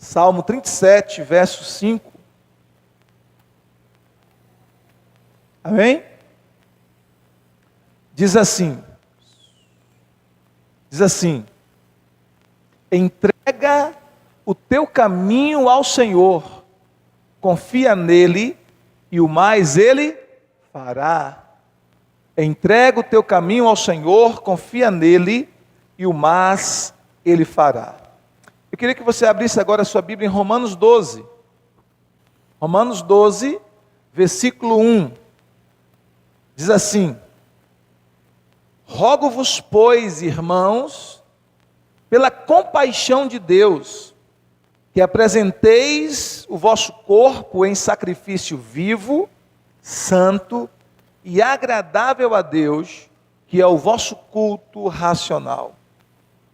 Salmo 37, verso 5. Amém? Diz assim, entrega o teu caminho ao Senhor, confia nele e o mais ele fará. Entrega o teu caminho ao Senhor, confia nele e o mais ele fará. Eu queria que você abrisse agora a sua Bíblia em Romanos 12. Romanos 12, versículo 1. Diz assim: rogo-vos, pois, irmãos, pela compaixão de Deus, que apresenteis o vosso corpo em sacrifício vivo, santo e agradável a Deus, que é o vosso culto racional.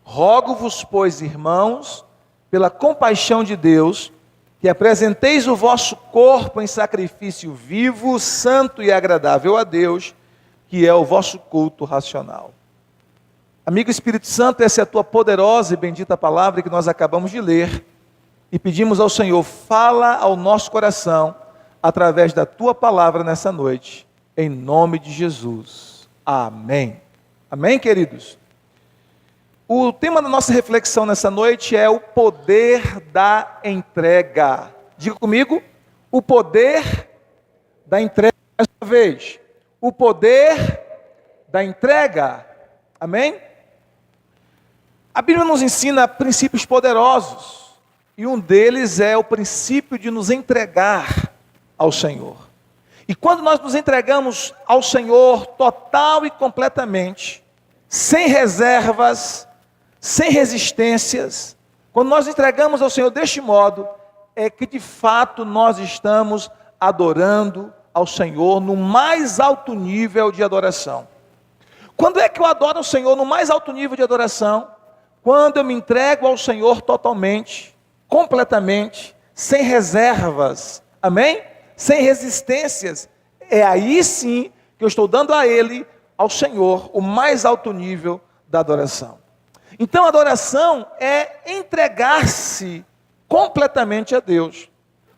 Rogo-vos, pois, irmãos, pela compaixão de Deus, que apresenteis o vosso corpo em sacrifício vivo, santo e agradável a Deus, que é o vosso culto racional. Amigo Espírito Santo, essa é a tua poderosa e bendita palavra que nós acabamos de ler, e pedimos ao Senhor, fala ao nosso coração, através da tua palavra nessa noite, em nome de Jesus. Amém. Amém, queridos? O tema da nossa reflexão nessa noite é o poder da entrega. Diga comigo, o poder da entrega. Mais uma vez, o poder da entrega. Amém? A Bíblia nos ensina princípios poderosos, e um deles é o princípio de nos entregar ao Senhor. E quando nós nos entregamos ao Senhor total e completamente, sem reservas, sem resistências, quando nós entregamos ao Senhor deste modo, é que de fato nós estamos adorando ao Senhor no mais alto nível de adoração. Quando é que eu adoro o Senhor no mais alto nível de adoração? Quando eu me entrego ao Senhor totalmente, completamente, sem reservas, amém? Sem resistências. É aí sim que eu estou dando a Ele, ao Senhor, o mais alto nível da adoração. Então, adoração é entregar-se completamente a Deus.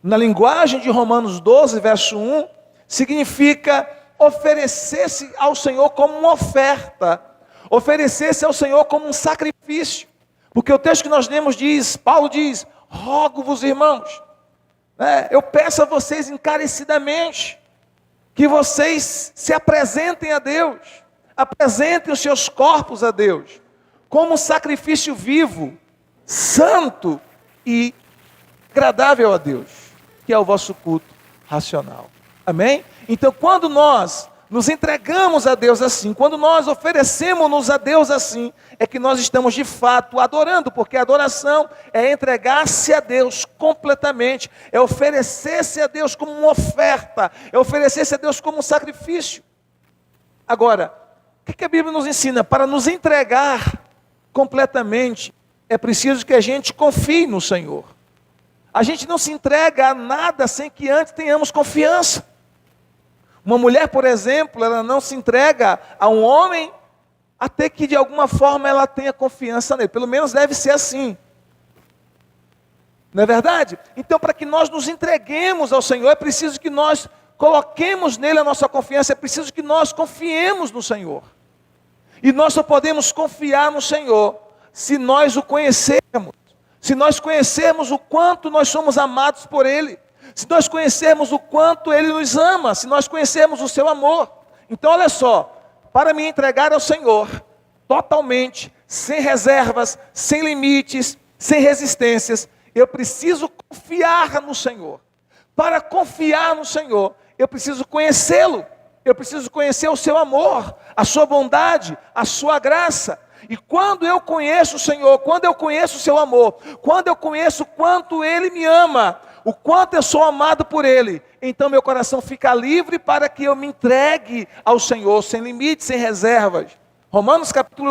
Na linguagem de Romanos 12, verso 1, significa oferecer-se ao Senhor como uma oferta, oferecer-se ao Senhor como um sacrifício. Porque o texto que nós lemos diz, Paulo diz, rogo-vos, irmãos, eu peço a vocês encarecidamente, que vocês se apresentem a Deus, apresentem os seus corpos a Deus, como um sacrifício vivo, santo e agradável a Deus, que é o vosso culto racional. Amém? Então, quando nós nos entregamos a Deus assim, quando nós oferecemos-nos a Deus assim, é que nós estamos de fato adorando, porque a adoração é entregar-se a Deus completamente, é oferecer-se a Deus como uma oferta, é oferecer-se a Deus como um sacrifício. Agora, o que a Bíblia nos ensina? Para nos entregar completamente, é preciso que a gente confie no Senhor. A gente não se entrega a nada sem que antes tenhamos confiança. Uma mulher, por exemplo, ela não se entrega a um homem até que de alguma forma ela tenha confiança nele. Pelo menos deve ser assim. Não é verdade? Então, para que nós nos entreguemos ao Senhor, é preciso que nós coloquemos nele a nossa confiança, é preciso que nós confiemos no Senhor. E nós só podemos confiar no Senhor se nós o conhecermos, se nós conhecermos o quanto nós somos amados por Ele, se nós conhecermos o quanto Ele nos ama, se nós conhecermos o seu amor. Então olha só, para me entregar ao Senhor, totalmente, sem reservas, sem limites, sem resistências, eu preciso confiar no Senhor. Para confiar no Senhor, eu preciso conhecê-lo, eu preciso conhecer o seu amor, a sua bondade, a sua graça. E quando eu conheço o Senhor, quando eu conheço o seu amor, quando eu conheço o quanto Ele me ama, o quanto eu sou amado por Ele, então meu coração fica livre para que eu me entregue ao Senhor, sem limites, sem reservas. Romanos capítulo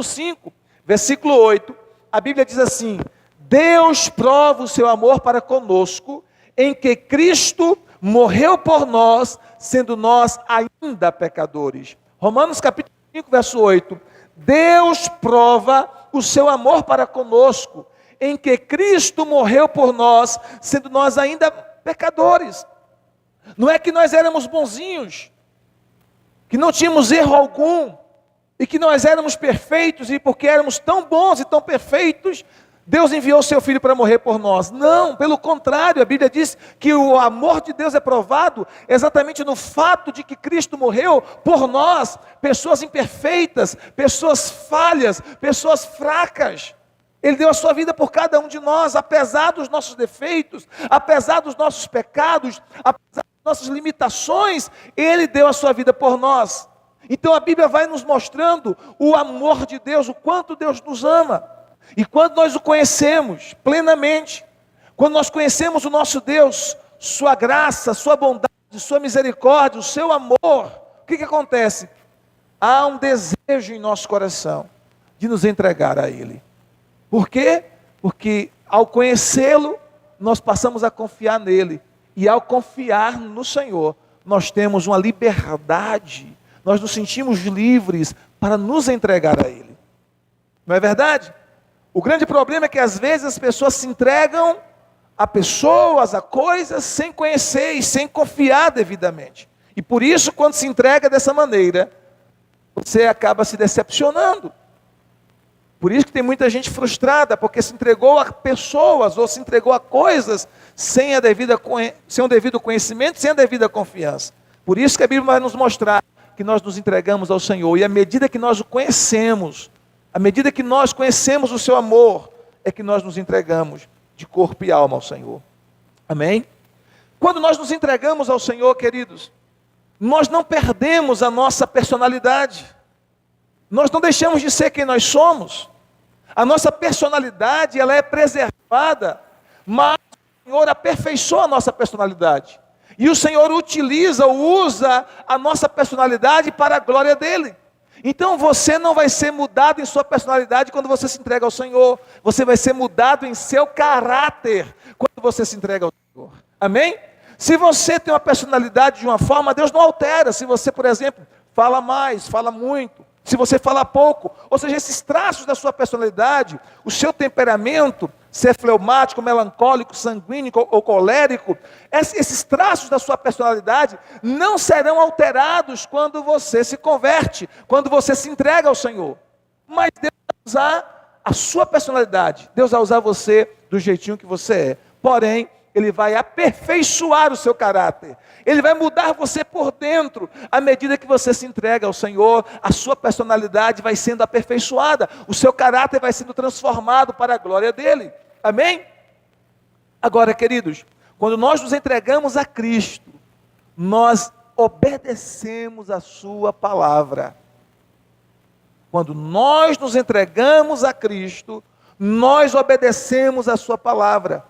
5, versículo 8, a Bíblia diz assim: Deus prova o seu amor para conosco, em que Cristo morreu por nós, sendo nós ainda pecadores. Romanos capítulo 5, verso 8. Deus prova o seu amor para conosco, em que Cristo morreu por nós, sendo nós ainda pecadores. Não é que nós éramos bonzinhos, que não tínhamos erro algum, e que nós éramos perfeitos, e porque éramos tão bons e tão perfeitos, Deus enviou o seu Filho para morrer por nós. Não, pelo contrário, a Bíblia diz que o amor de Deus é provado exatamente no fato de que Cristo morreu por nós, pessoas imperfeitas, pessoas falhas, pessoas fracas. Ele deu a sua vida por cada um de nós, apesar dos nossos defeitos, apesar dos nossos pecados, apesar das nossas limitações, Ele deu a sua vida por nós. Então a Bíblia vai nos mostrando o amor de Deus, o quanto Deus nos ama. E quando nós o conhecemos plenamente, quando nós conhecemos o nosso Deus, sua graça, sua bondade, sua misericórdia, o seu amor, o que acontece? Há um desejo em nosso coração de nos entregar a Ele. Por quê? Porque ao conhecê-lo, nós passamos a confiar nele. E ao confiar no Senhor, nós temos uma liberdade, nós nos sentimos livres para nos entregar a Ele. Não é verdade? O grande problema é que às vezes as pessoas se entregam a pessoas, a coisas, sem conhecer e sem confiar devidamente. E por isso, quando se entrega dessa maneira, você acaba se decepcionando. Por isso que tem muita gente frustrada, porque se entregou a pessoas ou se entregou a coisas sem o devido conhecimento, sem a devida confiança. Por isso que a Bíblia vai nos mostrar que nós nos entregamos ao Senhor. E à medida que nós o conhecemos, à medida que nós conhecemos o seu amor, é que nós nos entregamos de corpo e alma ao Senhor. Amém? Quando nós nos entregamos ao Senhor, queridos, nós não perdemos a nossa personalidade. Nós não deixamos de ser quem nós somos. A nossa personalidade, ela é preservada, mas o Senhor aperfeiçoa a nossa personalidade. E o Senhor usa a nossa personalidade para a glória dEle. Então você não vai ser mudado em sua personalidade quando você se entrega ao Senhor. Você vai ser mudado em seu caráter quando você se entrega ao Senhor. Amém? Se você tem uma personalidade de uma forma, Deus não altera. Se você, por exemplo, fala mais, fala muito, se você fala pouco, ou seja, esses traços da sua personalidade, o seu temperamento, ser fleumático, melancólico, sanguíneo ou colérico, esses traços da sua personalidade não serão alterados quando você se converte, quando você se entrega ao Senhor. Mas Deus vai usar a sua personalidade, Deus vai usar você do jeitinho que você é. Porém, Ele vai aperfeiçoar o seu caráter. Ele vai mudar você por dentro. À medida que você se entrega ao Senhor, a sua personalidade vai sendo aperfeiçoada. O seu caráter vai sendo transformado para a glória dEle. Amém? Agora, queridos, quando nós nos entregamos a Cristo, nós obedecemos a sua palavra. Quando nós nos entregamos a Cristo, nós obedecemos a sua palavra.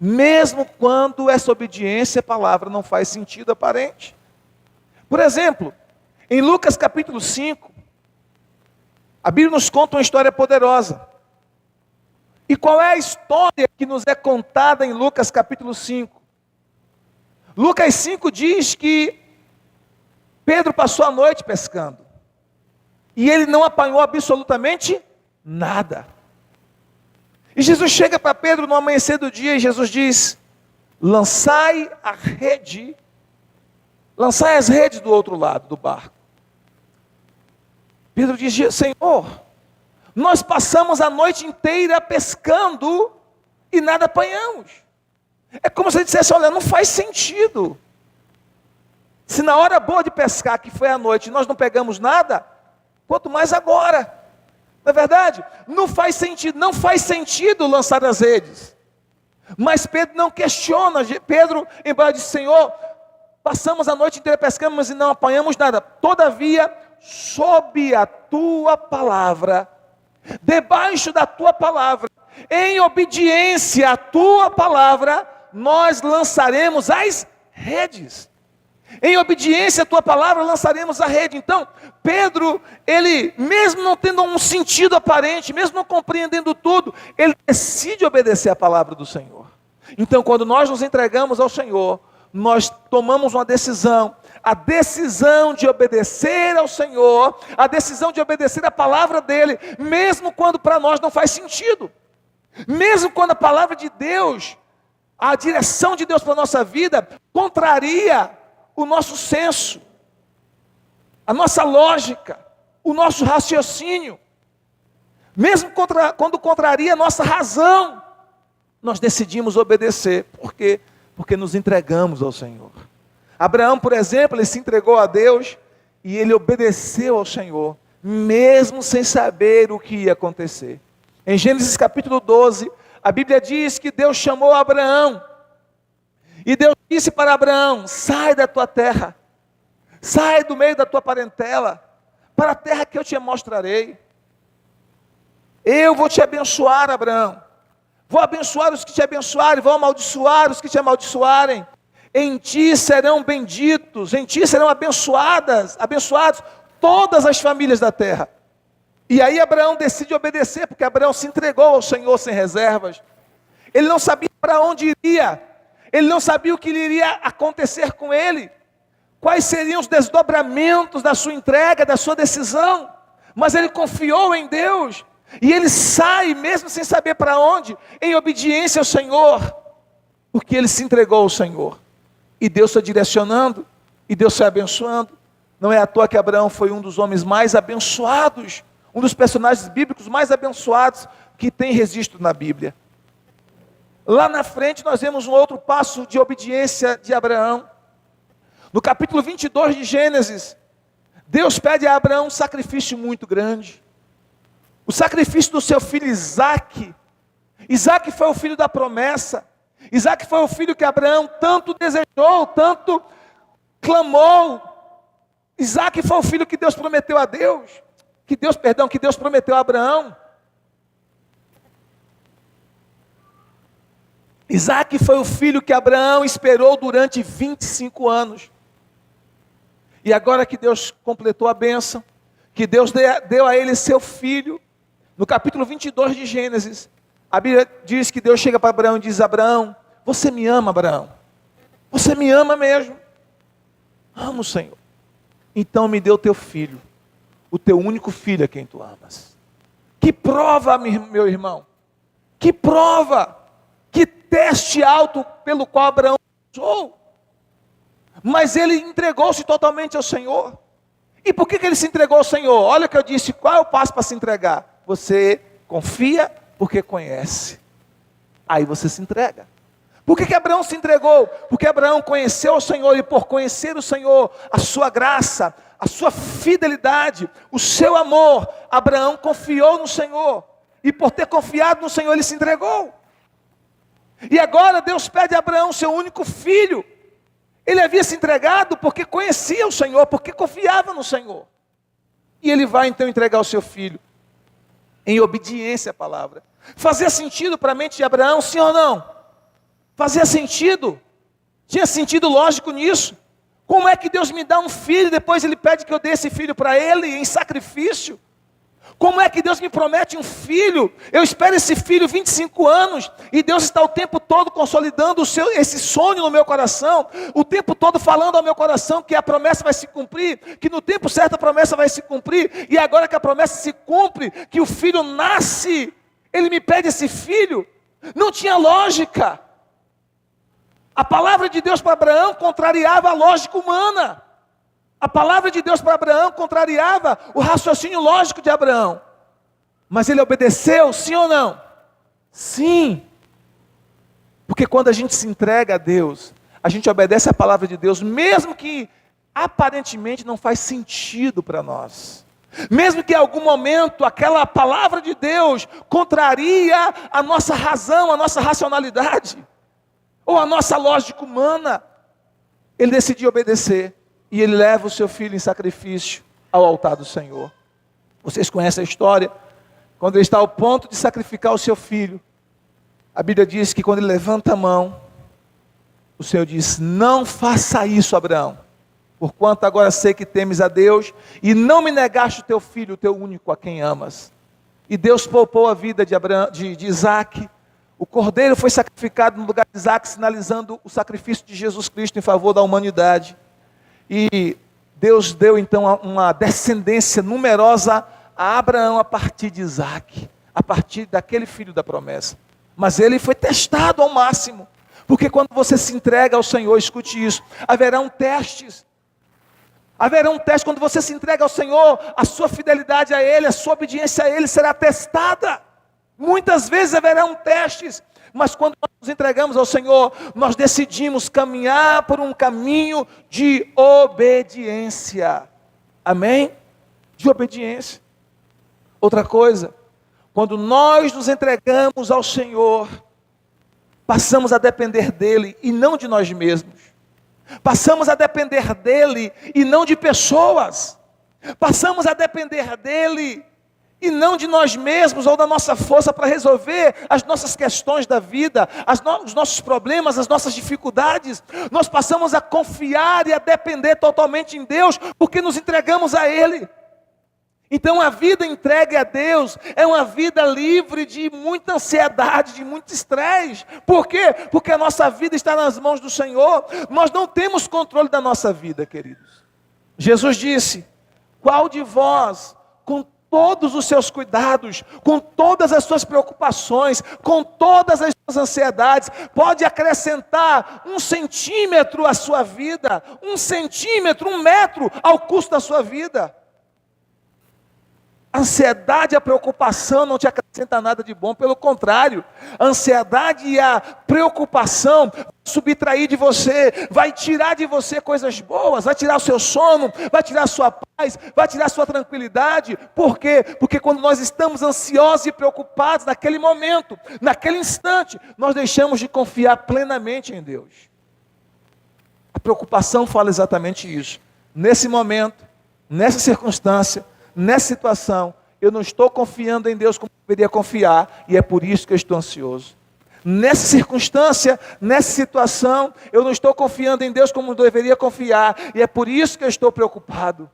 Mesmo quando essa obediência à palavra não faz sentido aparente. Por exemplo, em Lucas capítulo 5, a Bíblia nos conta uma história poderosa. E qual é a história que nos é contada em Lucas capítulo 5? Lucas 5 diz que Pedro passou a noite pescando. E ele não apanhou absolutamente nada. E Jesus chega para Pedro no amanhecer do dia e Jesus diz: lançai as redes do outro lado do barco. Pedro diz: Senhor, nós passamos a noite inteira pescando e nada apanhamos. É como se ele dissesse: olha, não faz sentido. Se na hora boa de pescar, que foi à noite, nós não pegamos nada, quanto mais agora. Não é verdade? Não faz sentido lançar as redes. Mas Pedro não questiona. Pedro, embora disse: Senhor, passamos a noite inteira pescando, e não apanhamos nada. Todavia, sob a tua palavra, debaixo da tua palavra, em obediência à tua palavra, nós lançaremos as redes. Em obediência à tua palavra, lançaremos a rede. Então, Pedro, ele, mesmo não tendo um sentido aparente, mesmo não compreendendo tudo, ele decide obedecer à palavra do Senhor. Então, quando nós nos entregamos ao Senhor, nós tomamos uma decisão. a decisão de obedecer ao Senhor, a decisão de obedecer a palavra dEle, mesmo quando para nós não faz sentido, mesmo quando a palavra de Deus, a direção de Deus para a nossa vida, contraria o nosso senso, a nossa lógica, o nosso raciocínio, mesmo quando contraria a nossa razão, nós decidimos obedecer. Por quê? Porque nos entregamos ao Senhor. Abraão, por exemplo, ele se entregou a Deus e ele obedeceu ao Senhor, mesmo sem saber o que ia acontecer. Em Gênesis capítulo 12, a Bíblia diz que Deus chamou Abraão, e Deus disse para Abraão: sai da tua terra, sai do meio da tua parentela, para a terra que eu te mostrarei. Eu vou te abençoar, Abraão. Vou abençoar os que te abençoarem, vou amaldiçoar os que te amaldiçoarem. Em ti serão benditos, em ti serão abençoados todas as famílias da terra. E aí Abraão decide obedecer, porque Abraão se entregou ao Senhor sem reservas. Ele não sabia para onde iria, ele não sabia o que iria acontecer com ele, quais seriam os desdobramentos da sua entrega, da sua decisão, mas ele confiou em Deus, e ele sai, mesmo sem saber para onde, em obediência ao Senhor, porque ele se entregou ao Senhor, e Deus foi direcionando, e Deus foi abençoando. Não é à toa que Abraão foi um dos homens mais abençoados, um dos personagens bíblicos mais abençoados que tem registro na Bíblia. Lá na frente nós vemos um outro passo de obediência de Abraão. No capítulo 22 de Gênesis, Deus pede a Abraão um sacrifício muito grande. O sacrifício do seu filho Isaque. Isaque foi o filho da promessa. Isaque foi o filho que Abraão tanto desejou, tanto clamou. Isaque foi o filho que Deus prometeu a Deus. Que Deus prometeu a Abraão. Isaque foi o filho que Abraão esperou durante 25 anos. E agora que Deus completou a bênção, que Deus deu a ele seu filho, no capítulo 22 de Gênesis, a Bíblia diz que Deus chega para Abraão e diz: Abraão, você me ama, Abraão? Você me ama mesmo? Amo, Senhor. Então me dê o teu filho, o teu único filho a quem tu amas. Que prova, meu irmão, que prova, que teste alto pelo qual Abraão passou. Mas ele entregou-se totalmente ao Senhor. E por que ele se entregou ao Senhor? Olha o que eu disse, qual é o passo para se entregar? Você confia porque conhece. Aí você se entrega. Por que Abraão se entregou? Porque Abraão conheceu o Senhor, e por conhecer o Senhor, a sua graça, a sua fidelidade, o seu amor, Abraão confiou no Senhor. E por ter confiado no Senhor, ele se entregou. E agora Deus pede a Abraão seu único filho. Ele havia se entregado porque conhecia o Senhor, porque confiava no Senhor. E ele vai então entregar o seu filho, em obediência à palavra. Fazia sentido para a mente de Abraão, sim ou não? Fazia sentido. Tinha sentido lógico nisso. Como é que Deus me dá um filho e depois ele pede que eu dê esse filho para ele em sacrifício? Como é que Deus me promete um filho? Eu espero esse filho 25 anos e Deus está o tempo todo consolidando esse sonho no meu coração, o tempo todo falando ao meu coração que a promessa vai se cumprir, que no tempo certo a promessa vai se cumprir, e agora que a promessa se cumpre, que o filho nasce, ele me pede esse filho. Não tinha lógica. A palavra de Deus para Abraão contrariava a lógica humana. A palavra de Deus para Abraão contrariava o raciocínio lógico de Abraão. Mas ele obedeceu, sim ou não? Sim. Porque quando a gente se entrega a Deus, a gente obedece a palavra de Deus, mesmo que aparentemente não faz sentido para nós. Mesmo que em algum momento aquela palavra de Deus contraria a nossa razão, a nossa racionalidade, ou a nossa lógica humana, ele decidiu obedecer. E ele leva o seu filho em sacrifício ao altar do Senhor. Vocês conhecem a história? Quando ele está ao ponto de sacrificar o seu filho, a Bíblia diz que quando ele levanta a mão, o Senhor diz: não faça isso, Abraão, porquanto agora sei que temes a Deus, e não me negaste o teu filho, o teu único, a quem amas. E Deus poupou a vida de Isaque. O cordeiro foi sacrificado no lugar de Isaque, sinalizando o sacrifício de Jesus Cristo em favor da humanidade. E Deus deu então uma descendência numerosa a Abraão a partir de Isaac, a partir daquele filho da promessa. Mas ele foi testado ao máximo, porque quando você se entrega ao Senhor, escute isso, haverão testes. Haverá um teste quando você se entrega ao Senhor, a sua fidelidade a Ele, a sua obediência a Ele será testada. Muitas vezes haverão testes, mas quando nós nos entregamos ao Senhor, nós decidimos caminhar por um caminho de obediência. Amém? De obediência. Outra coisa, quando nós nos entregamos ao Senhor, passamos a depender dEle e não de nós mesmos. Passamos a depender dEle e não de pessoas. Passamos a depender dEle e não de nós mesmos ou da nossa força para resolver as nossas questões da vida, os nossos problemas, as nossas dificuldades. Nós passamos a confiar e a depender totalmente em Deus, porque nos entregamos a Ele. Então a vida entregue a Deus é uma vida livre de muita ansiedade, de muito estresse. Por quê? Porque a nossa vida está nas mãos do Senhor. Nós não temos controle da nossa vida, queridos. Jesus disse: qual de vós, com todos os seus cuidados, com todas as suas preocupações, com todas as suas ansiedades, pode acrescentar 1 centímetro à sua vida, 1 centímetro, 1 metro ao custo da sua vida? A ansiedade e a preocupação não te acrescenta nada de bom, pelo contrário, a ansiedade e a preocupação vai subtrair de você, vai tirar de você coisas boas, vai tirar o seu sono, vai tirar a sua paz, vai tirar a sua tranquilidade. Por quê? Porque quando nós estamos ansiosos e preocupados naquele momento, naquele instante, nós deixamos de confiar plenamente em Deus. A preocupação fala exatamente isso. Nesse momento, nessa circunstância, nessa situação, eu não estou confiando em Deus como deveria confiar, e é por isso que eu estou ansioso. Nessa circunstância, nessa situação, eu não estou confiando em Deus como deveria confiar, e é por isso que eu estou preocupado.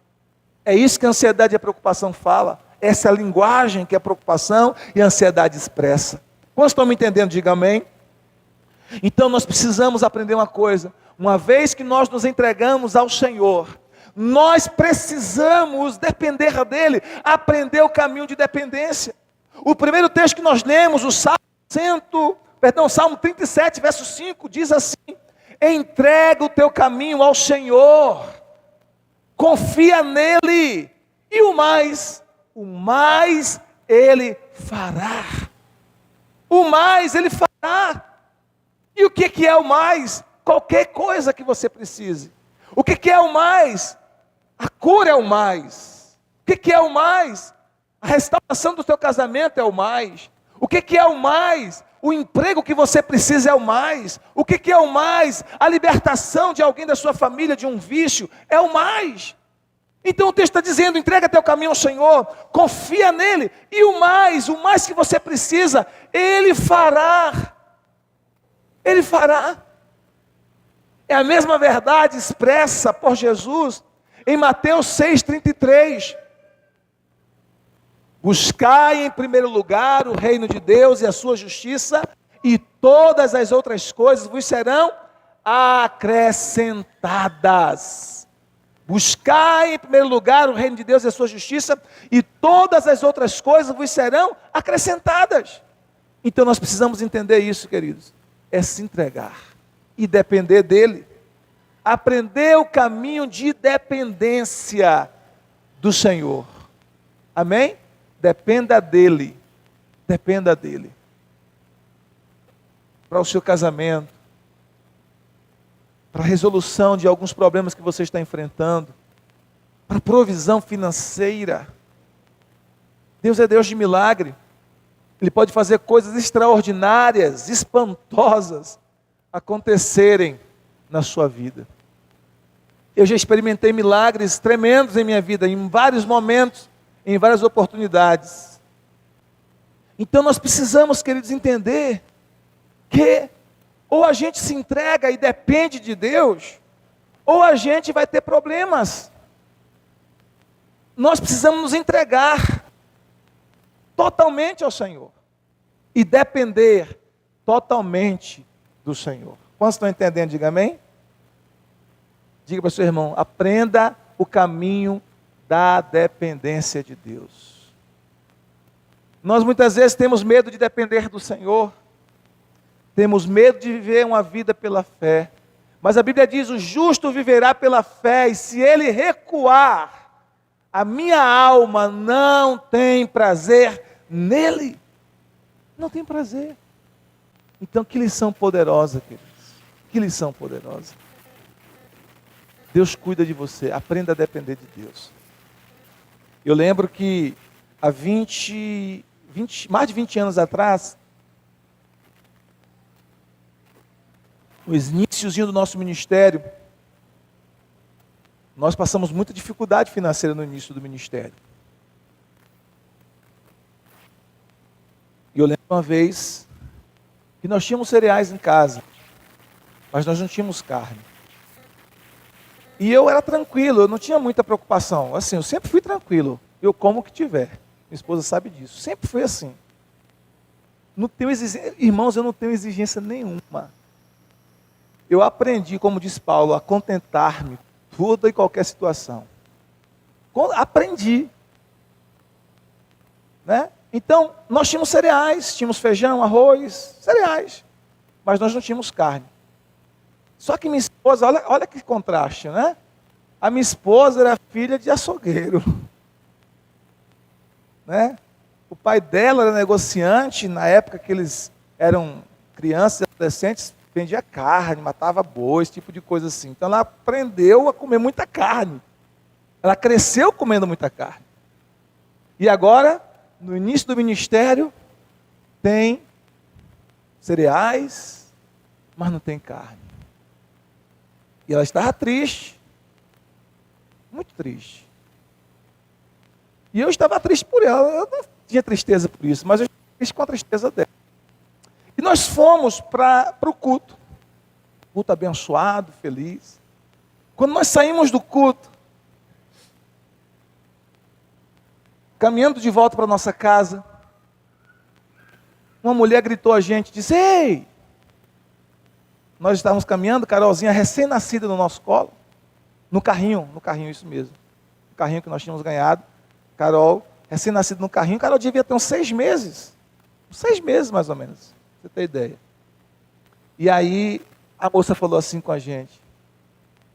É isso que a ansiedade e a preocupação fala. Essa é a linguagem que a preocupação e a ansiedade expressa. Quantos estão me entendendo? Diga amém. Então nós precisamos aprender uma coisa: uma vez que nós nos entregamos ao Senhor, nós precisamos depender dEle, aprender o caminho de dependência. O primeiro texto que nós lemos, o Salmo 37, verso 5, diz assim: entrega o teu caminho ao Senhor, confia nele, e o mais Ele fará. O mais Ele fará. E o que é o mais? Qualquer coisa que você precise. O que é o mais? A cura é o mais. O que é o mais? A restauração do teu casamento é o mais. O que é o mais? O emprego que você precisa é o mais. O que é o mais? A libertação de alguém da sua família de um vício é o mais. Então o texto está dizendo: entrega teu caminho ao Senhor, confia nele, e o mais que você precisa, Ele fará. Ele fará. É a mesma verdade expressa por Jesus em Mateus 6,33. Buscai em primeiro lugar o reino de Deus e a sua justiça, e todas as outras coisas vos serão acrescentadas. Buscai em primeiro lugar o reino de Deus e a sua justiça, e todas as outras coisas vos serão acrescentadas. Então nós precisamos entender isso, queridos. É se entregar e depender dEle. Aprender o caminho de dependência do Senhor. Amém? Dependa dEle. Dependa dEle. Para o seu casamento, para a resolução de alguns problemas que você está enfrentando, para a provisão financeira. Deus é Deus de milagre. Ele pode fazer coisas extraordinárias, espantosas acontecerem na sua vida. Eu já experimentei milagres tremendos em minha vida, em vários momentos, em várias oportunidades. Então nós precisamos, queridos, entender que ou a gente se entrega e depende de Deus, ou a gente vai ter problemas. Nós precisamos nos entregar totalmente ao Senhor e depender totalmente do Senhor. Quantos estão entendendo? Diga amém. Diga para o seu irmão, aprenda o caminho da dependência de Deus. Nós muitas vezes temos medo de depender do Senhor, temos medo de viver uma vida pela fé, mas a Bíblia diz, o justo viverá pela fé, e se ele recuar, a minha alma não tem prazer nele, não tem prazer. Então que lição poderosa, queridos, que lição poderosa. Deus cuida de você, aprenda a depender de Deus. Eu lembro que há mais de 20 anos atrás, no iniciozinho do nosso ministério, nós passamos muita dificuldade financeira no início do ministério. E eu lembro uma vez que nós tínhamos cereais em casa, mas nós não tínhamos carne. E eu era tranquilo, eu não tinha muita preocupação. Assim, eu sempre fui tranquilo, eu como o que tiver. Minha esposa sabe disso, sempre foi assim. Não tenho irmãos, eu não tenho exigência nenhuma. Eu aprendi, como diz Paulo, a contentar-me toda e qualquer situação. Aprendi. Né? Então, nós tínhamos cereais, tínhamos feijão, arroz, cereais. Mas nós não tínhamos carne. Só que minha esposa, olha que contraste, né? A minha esposa era filha de açougueiro. Né? O pai dela era negociante, na época que eles eram crianças e adolescentes, vendia carne, matava boi, esse tipo de coisa assim. Então ela aprendeu a comer muita carne. Ela cresceu comendo muita carne. E agora, no início do ministério, tem cereais, mas não tem carne. E ela estava triste. Muito triste. E eu estava triste por ela. Eu não tinha tristeza por isso, mas eu estava triste com a tristeza dela. E nós fomos para o culto. Culto abençoado, feliz. Quando nós saímos do culto, caminhando de volta para nossa casa, uma mulher gritou a gente, disse, ei! Nós estávamos caminhando, Carolzinha recém-nascida no nosso colo, no carrinho, isso mesmo. No carrinho que nós tínhamos ganhado. Carol, recém-nascida no carrinho, Carol devia ter uns 6 meses. 6 meses mais ou menos, pra você ter ideia. E aí a moça falou assim com a gente,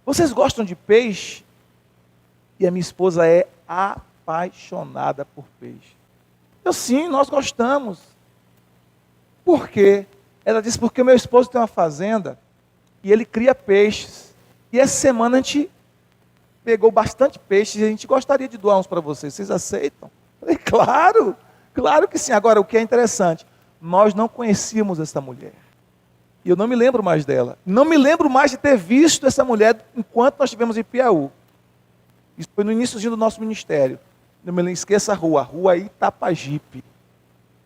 vocês gostam de peixe? E a minha esposa é apaixonada por peixe. Eu sim, nós gostamos. Por quê? Ela disse, porque o meu esposo tem uma fazenda e ele cria peixes. E essa semana a gente pegou bastante peixes e a gente gostaria de doar uns para vocês. Vocês aceitam? Eu falei, claro, claro que sim. Agora, o que é interessante, nós não conhecíamos essa mulher. E eu não me lembro mais dela. Não me lembro mais de ter visto essa mulher enquanto nós estivemos em Piauí. Isso foi no início do nosso ministério. Não me esqueça a rua Itapajipe.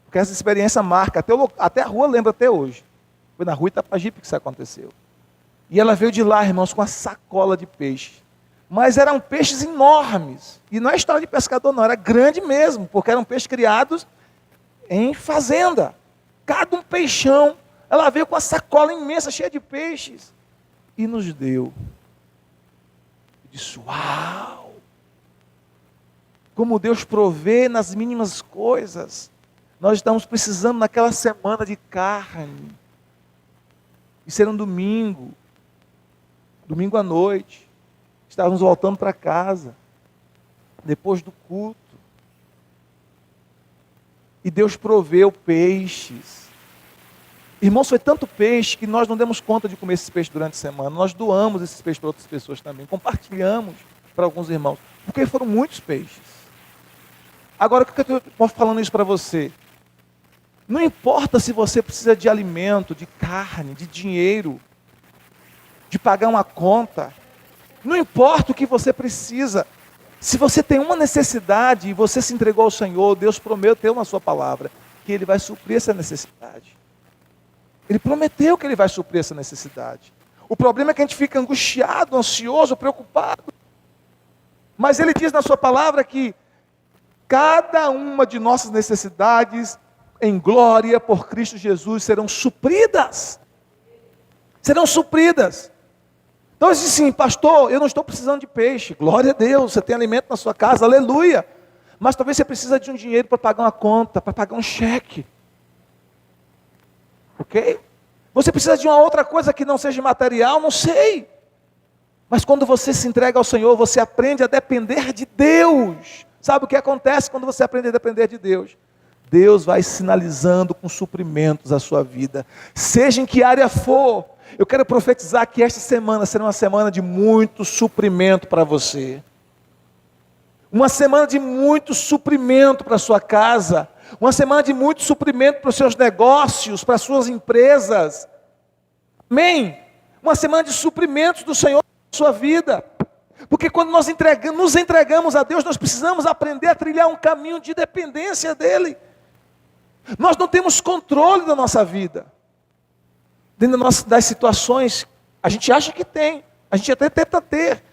Porque essa experiência marca, até a rua lembra até hoje. Foi na rua Itapajipe que isso aconteceu. E ela veio de lá, irmãos, com uma sacola de peixe. Mas eram peixes enormes. E não é história de pescador não, era grande mesmo, porque eram peixes criados em fazenda. Cada um peixão. Ela veio com uma sacola imensa, cheia de peixes. E nos deu. Eu disse, uau! Como Deus provê nas mínimas coisas. Nós estamos precisando naquela semana de carne. Isso era um domingo. Domingo à noite. Estávamos voltando para casa. Depois do culto. E Deus proveu peixes. Irmãos, foi tanto peixe que nós não demos conta de comer esses peixes durante a semana. Nós doamos esses peixes para outras pessoas também. Compartilhamos para alguns irmãos. Porque foram muitos peixes. Agora, o que eu estou falando isso para você? Não importa se você precisa de alimento, de carne, de dinheiro, de pagar uma conta. Não importa o que você precisa. Se você tem uma necessidade e você se entregou ao Senhor, Deus prometeu na sua palavra que Ele vai suprir essa necessidade. Ele prometeu que Ele vai suprir essa necessidade. O problema é que a gente fica angustiado, ansioso, preocupado. Mas Ele diz na sua palavra que cada uma de nossas necessidades em glória por Cristo Jesus serão supridas. Serão supridas. Então eu disse assim, pastor, eu não estou precisando de peixe. Glória a Deus, você tem alimento na sua casa, aleluia. Mas talvez você precisa de um dinheiro para pagar uma conta, para pagar um cheque. Ok? Você precisa de uma outra coisa que não seja material, não sei. Mas quando você se entrega ao Senhor, você aprende a depender de Deus. Sabe o que acontece quando você aprende a depender de Deus? Deus vai sinalizando com suprimentos a sua vida. Seja em que área for. Eu quero profetizar que esta semana será uma semana de muito suprimento para você. Uma semana de muito suprimento para a sua casa. Uma semana de muito suprimento para os seus negócios, para as suas empresas. Amém? Uma semana de suprimentos do Senhor na sua vida. Porque quando nós nos entregamos a Deus, nós precisamos aprender a trilhar um caminho de dependência dEle. Nós não temos controle da nossa vida. Dentro das situações, a gente acha que tem. A gente até tenta ter.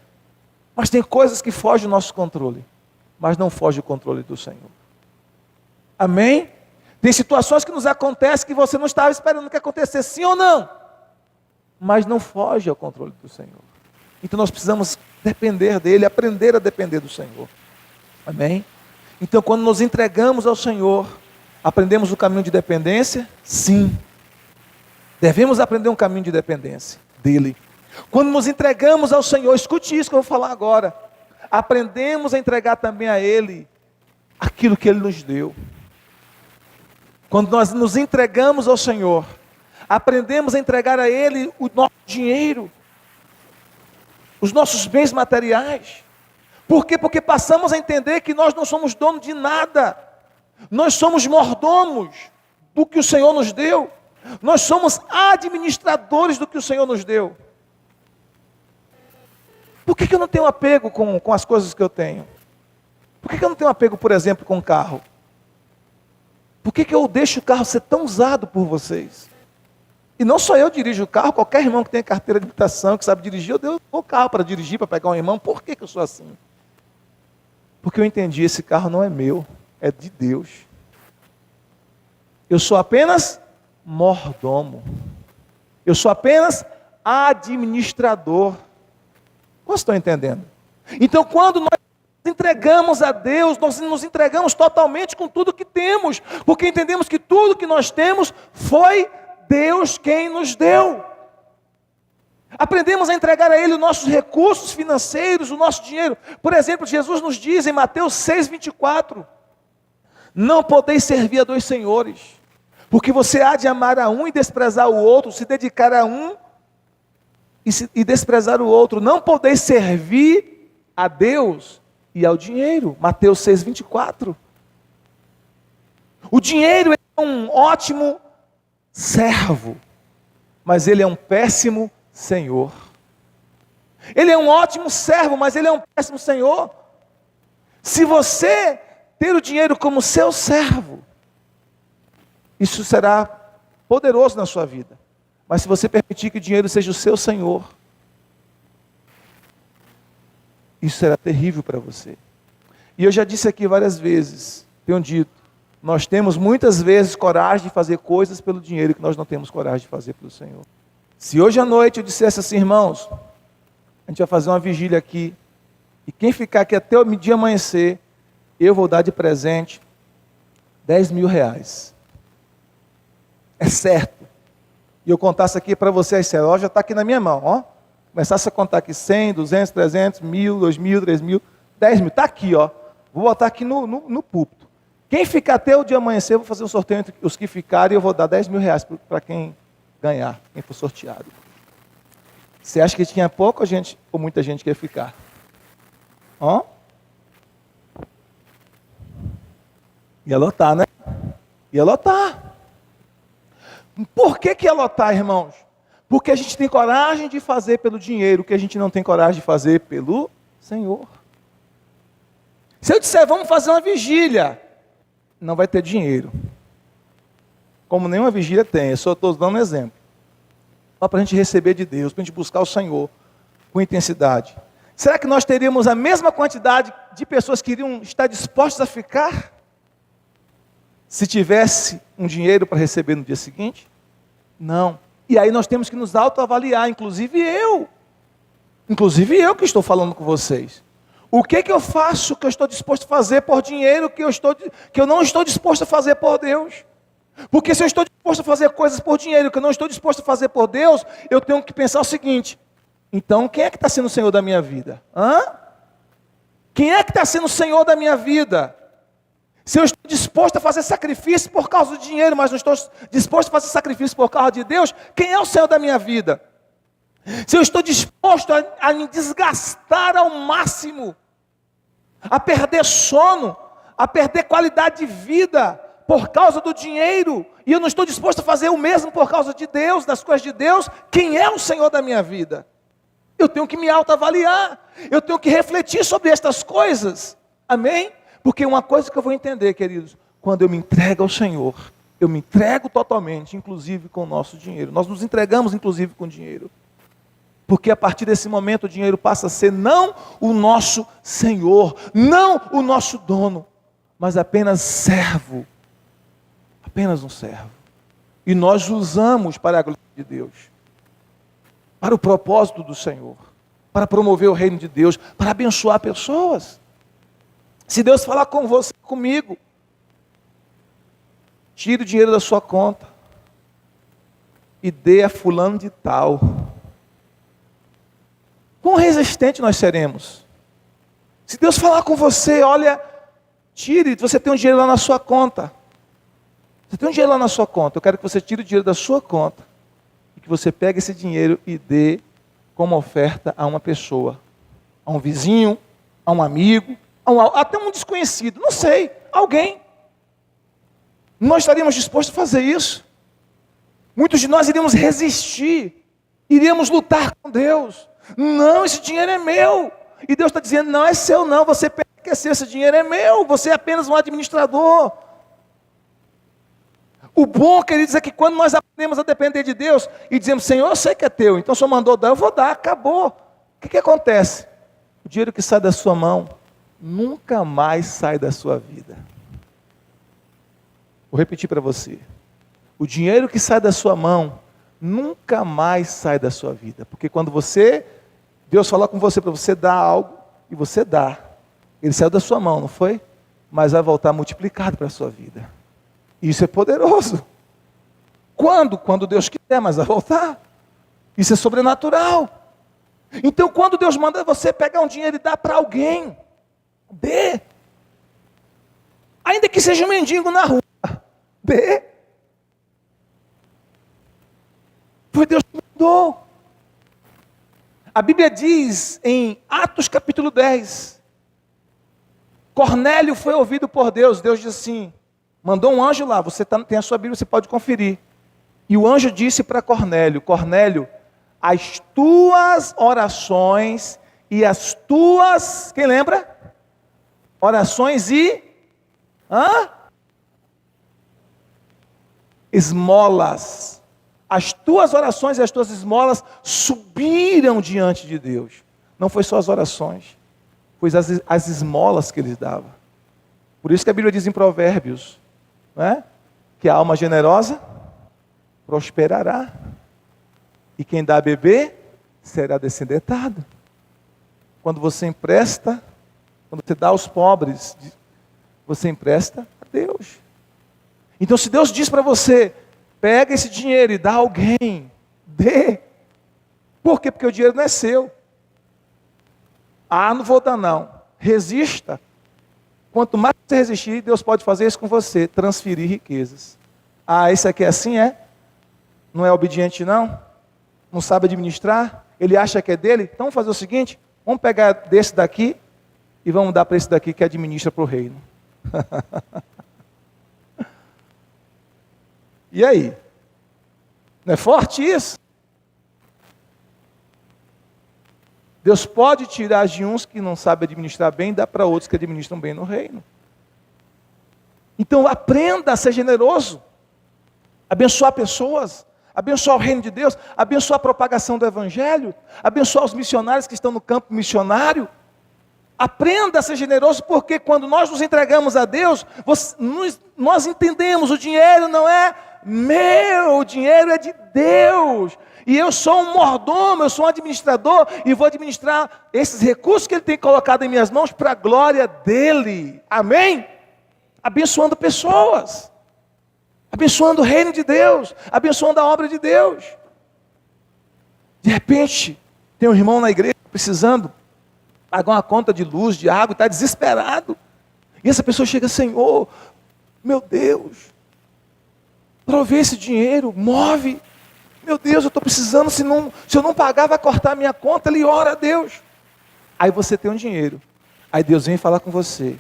Mas tem coisas que fogem do nosso controle. Mas não foge do controle do Senhor. Amém? Tem situações que nos acontecem que você não estava esperando que acontecesse, sim ou não? Mas não foge ao controle do Senhor. Então nós precisamos depender dEle, aprender a depender do Senhor. Amém? Então quando nos entregamos ao Senhor, aprendemos o caminho de dependência? Sim. Devemos aprender um caminho de dependência dEle. Quando nos entregamos ao Senhor, escute isso que eu vou falar agora. Aprendemos a entregar também a Ele aquilo que Ele nos deu. Quando nós nos entregamos ao Senhor, aprendemos a entregar a Ele o nosso dinheiro, os nossos bens materiais. Por quê? Porque passamos a entender que nós não somos donos de nada. Nós somos mordomos do que o Senhor nos deu. Nós somos administradores do que o Senhor nos deu. Por que eu não tenho apego com as coisas que eu tenho? Por que eu não tenho apego, por exemplo, com o carro? Por que eu deixo o carro ser tão usado por vocês? E não só eu dirijo o carro, qualquer irmão que tem carteira de habilitação, que sabe dirigir, eu dou o carro para dirigir, para pegar um irmão. Por que eu sou assim? Porque eu entendi, esse carro não é meu, é de Deus. Eu sou apenas mordomo. Eu sou apenas administrador. Vocês estão entendendo? Então, quando nós entregamos a Deus, nós nos entregamos totalmente com tudo que temos, porque entendemos que tudo que nós temos foi Deus quem nos deu. Aprendemos a entregar a Ele os nossos recursos financeiros, o nosso dinheiro. Por exemplo, Jesus nos diz em Mateus 6,24: não podeis servir a dois senhores, porque você há de amar a um e desprezar o outro, se dedicar a um e desprezar o outro. Não podeis servir a Deus e ao dinheiro. Mateus 6,24. O dinheiro é um ótimo servo, mas ele é um péssimo senhor. Ele é um ótimo servo, mas ele é um péssimo senhor. Se você ter o dinheiro como seu servo, isso será poderoso na sua vida. Mas se você permitir que o dinheiro seja o seu senhor, isso será terrível para você. E eu já disse aqui várias vezes, tenho dito, nós temos muitas vezes coragem de fazer coisas pelo dinheiro que nós não temos coragem de fazer pelo Senhor. Se hoje à noite eu dissesse assim, irmãos, a gente vai fazer uma vigília aqui, e quem ficar aqui até o dia amanhecer, eu vou dar de presente 10 mil reais. É certo. E eu contasse aqui para vocês, esse relógio já está aqui na minha mão, ó. Começasse a contar aqui 100, 200, 300, 1.000, 2.000, 3.000, 10 mil, está aqui, ó. Vou botar aqui no púlpito. Quem ficar até o dia amanhecer, eu vou fazer um sorteio entre os que ficarem e eu vou dar 10 mil reais para quem ganhar, quem for sorteado. Você acha que tinha pouca gente ou muita gente que ia ficar? Ó. Ia lotar, né? Ia lotar. Por que ia lotar, irmãos? Porque a gente tem coragem de fazer pelo dinheiro o que a gente não tem coragem de fazer pelo Senhor. Se eu disser, vamos fazer uma vigília, não vai ter dinheiro. Como nenhuma vigília tem, eu só estou dando um exemplo. Só para a gente receber de Deus, para a gente buscar o Senhor com intensidade. Será que nós teríamos a mesma quantidade de pessoas que iriam estar dispostas a ficar? Se tivesse um dinheiro para receber no dia seguinte? Não. E aí nós temos que nos autoavaliar, inclusive eu. Inclusive eu que estou falando com vocês. O que eu faço que eu estou disposto a fazer por dinheiro que eu não estou disposto a fazer por Deus? Porque se eu estou disposto a fazer coisas por dinheiro que eu não estou disposto a fazer por Deus, eu tenho que pensar o seguinte: então quem é que está sendo o Senhor da minha vida? Quem é que está sendo o Senhor da minha vida? Se eu estou disposto a fazer sacrifício por causa do dinheiro, mas não estou disposto a fazer sacrifício por causa de Deus, quem é o Senhor da minha vida? Se eu estou disposto a me desgastar ao máximo, a perder sono, a perder qualidade de vida por causa do dinheiro, e eu não estou disposto a fazer o mesmo por causa de Deus, das coisas de Deus, quem é o Senhor da minha vida? Eu tenho que me autoavaliar, eu tenho que refletir sobre estas coisas, amém? Porque uma coisa que eu vou entender, queridos, quando eu me entrego ao Senhor, eu me entrego totalmente, inclusive com o nosso dinheiro. Nós nos entregamos, inclusive, com dinheiro. Porque a partir desse momento o dinheiro passa a ser não o nosso Senhor, não o nosso dono, mas apenas servo. Apenas um servo. E nós usamos para a glória de Deus, para o propósito do Senhor, para promover o reino de Deus, para abençoar pessoas. Se Deus falar com você, comigo, tire o dinheiro da sua conta e dê a fulano de tal. Quão resistente nós seremos? Se Deus falar com você, olha, tire, você tem um dinheiro lá na sua conta. Você tem um dinheiro lá na sua conta, eu quero que você tire o dinheiro da sua conta e que você pegue esse dinheiro e dê como oferta a uma pessoa, a um vizinho, a um amigo, até um desconhecido, não sei, alguém. Nós estaríamos dispostos a fazer isso. Muitos de nós iríamos resistir, iríamos lutar com Deus. Não, esse dinheiro é meu. E Deus está dizendo, não é seu não, você pensa que é seu, esse dinheiro é meu, você é apenas um administrador. O bom, queridos, é que quando nós aprendemos a depender de Deus e dizemos, Senhor, eu sei que é teu, então o Senhor mandou dar, eu vou dar, acabou. O que acontece? O dinheiro que sai da sua mão nunca mais sai da sua vida. Vou repetir para você. O dinheiro que sai da sua mão nunca mais sai da sua vida. Porque quando Deus fala com você para você dar algo, e você dá. Ele saiu da sua mão, não foi? Mas vai voltar multiplicado para a sua vida. Isso é poderoso. Quando? Quando Deus quiser, mas vai voltar. Isso é sobrenatural. Então quando Deus manda você pegar um dinheiro e dar para alguém, dê. Ainda que seja um mendigo na rua, dê. Foi Deus que mandou. A Bíblia diz em Atos capítulo 10, Cornélio foi ouvido por Deus. Deus disse assim, mandou um anjo lá, você tem a sua Bíblia, você pode conferir. E o anjo disse para Cornélio, Cornélio, as tuas orações e as tuas, quem lembra? Orações e esmolas. As tuas orações e as tuas esmolas subiram diante de Deus. Não foi só as orações, foi as esmolas que eles davam. Por isso que a Bíblia diz em Provérbios, né, que a alma generosa prosperará. E quem dá a beber será descendentado. Quando você empresta, quando você dá aos pobres, você empresta a Deus. Então se Deus diz para você, pega esse dinheiro e dá a alguém, dê. Por quê? Porque o dinheiro não é seu. Não vou dar não. Resista. Quanto mais você resistir, Deus pode fazer isso com você, transferir riquezas. Esse aqui é assim, é? Não é obediente não? Não sabe administrar? Ele acha que é dele? Então vamos fazer o seguinte, vamos pegar desse daqui e vamos dar para esse daqui que administra para o reino. E aí? Não é forte isso? Deus pode tirar de uns que não sabem administrar bem e dar para outros que administram bem no reino. Então aprenda a ser generoso, abençoar pessoas, abençoar o reino de Deus, abençoar a propagação do Evangelho, abençoar os missionários que estão no campo missionário. Aprenda a ser generoso, porque quando nós nos entregamos a Deus, nós entendemos, o dinheiro não é meu, o dinheiro é de Deus. E eu sou um mordomo, eu sou um administrador e vou administrar esses recursos que Ele tem colocado em minhas mãos para a glória dEle. Amém? Abençoando pessoas, abençoando o reino de Deus, abençoando a obra de Deus. De repente, tem um irmão na igreja precisando pagar uma conta de luz, de água, está desesperado. E essa pessoa chega: Senhor, meu Deus, provê esse dinheiro, move. Meu Deus, eu estou precisando, se eu não pagar, vai cortar a minha conta. Ele ora a Deus. Aí você tem um dinheiro. Aí Deus vem falar com você: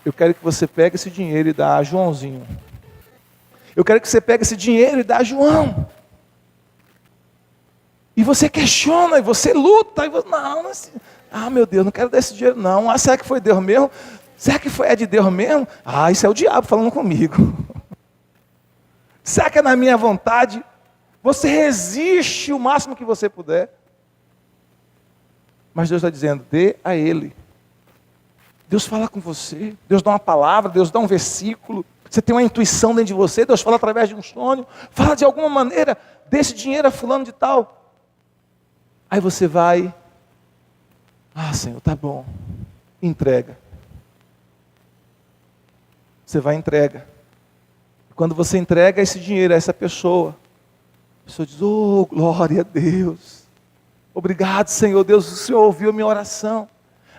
eu quero que você pegue esse dinheiro e dá a Joãozinho. Eu quero que você pegue esse dinheiro e dá a João. E você questiona, e você luta, e você, não, assim, meu Deus, não quero dar esse dinheiro não. Será que foi Deus mesmo? Será que é de Deus mesmo? Isso é o diabo falando comigo. Será que é na minha vontade? Você resiste o máximo que você puder. Mas Deus está dizendo: dê a Ele. Deus fala com você, Deus dá uma palavra, Deus dá um versículo. Você tem uma intuição dentro de você, Deus fala através de um sonho, fala de alguma maneira: dê esse dinheiro a fulano de tal. Aí você vai: Senhor, tá bom, entrega. Você vai e entrega. Quando você entrega esse dinheiro a essa pessoa, a pessoa diz: oh, glória a Deus, obrigado, Senhor Deus, o Senhor ouviu a minha oração.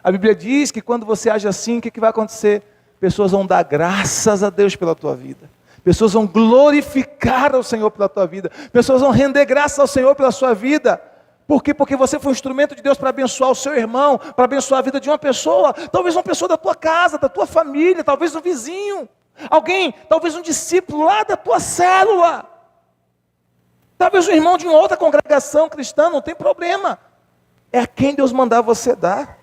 A Bíblia diz que quando você age assim, o que vai acontecer? Pessoas vão dar graças a Deus pela tua vida. Pessoas vão glorificar ao Senhor pela tua vida. Pessoas vão render graças ao Senhor pela sua vida. Por quê? Porque você foi um instrumento de Deus para abençoar o seu irmão, para abençoar a vida de uma pessoa, talvez uma pessoa da tua casa, da tua família, talvez um vizinho, alguém, talvez um discípulo lá da tua célula, talvez um irmão de uma outra congregação cristã, não tem problema. É a quem Deus mandar você dar.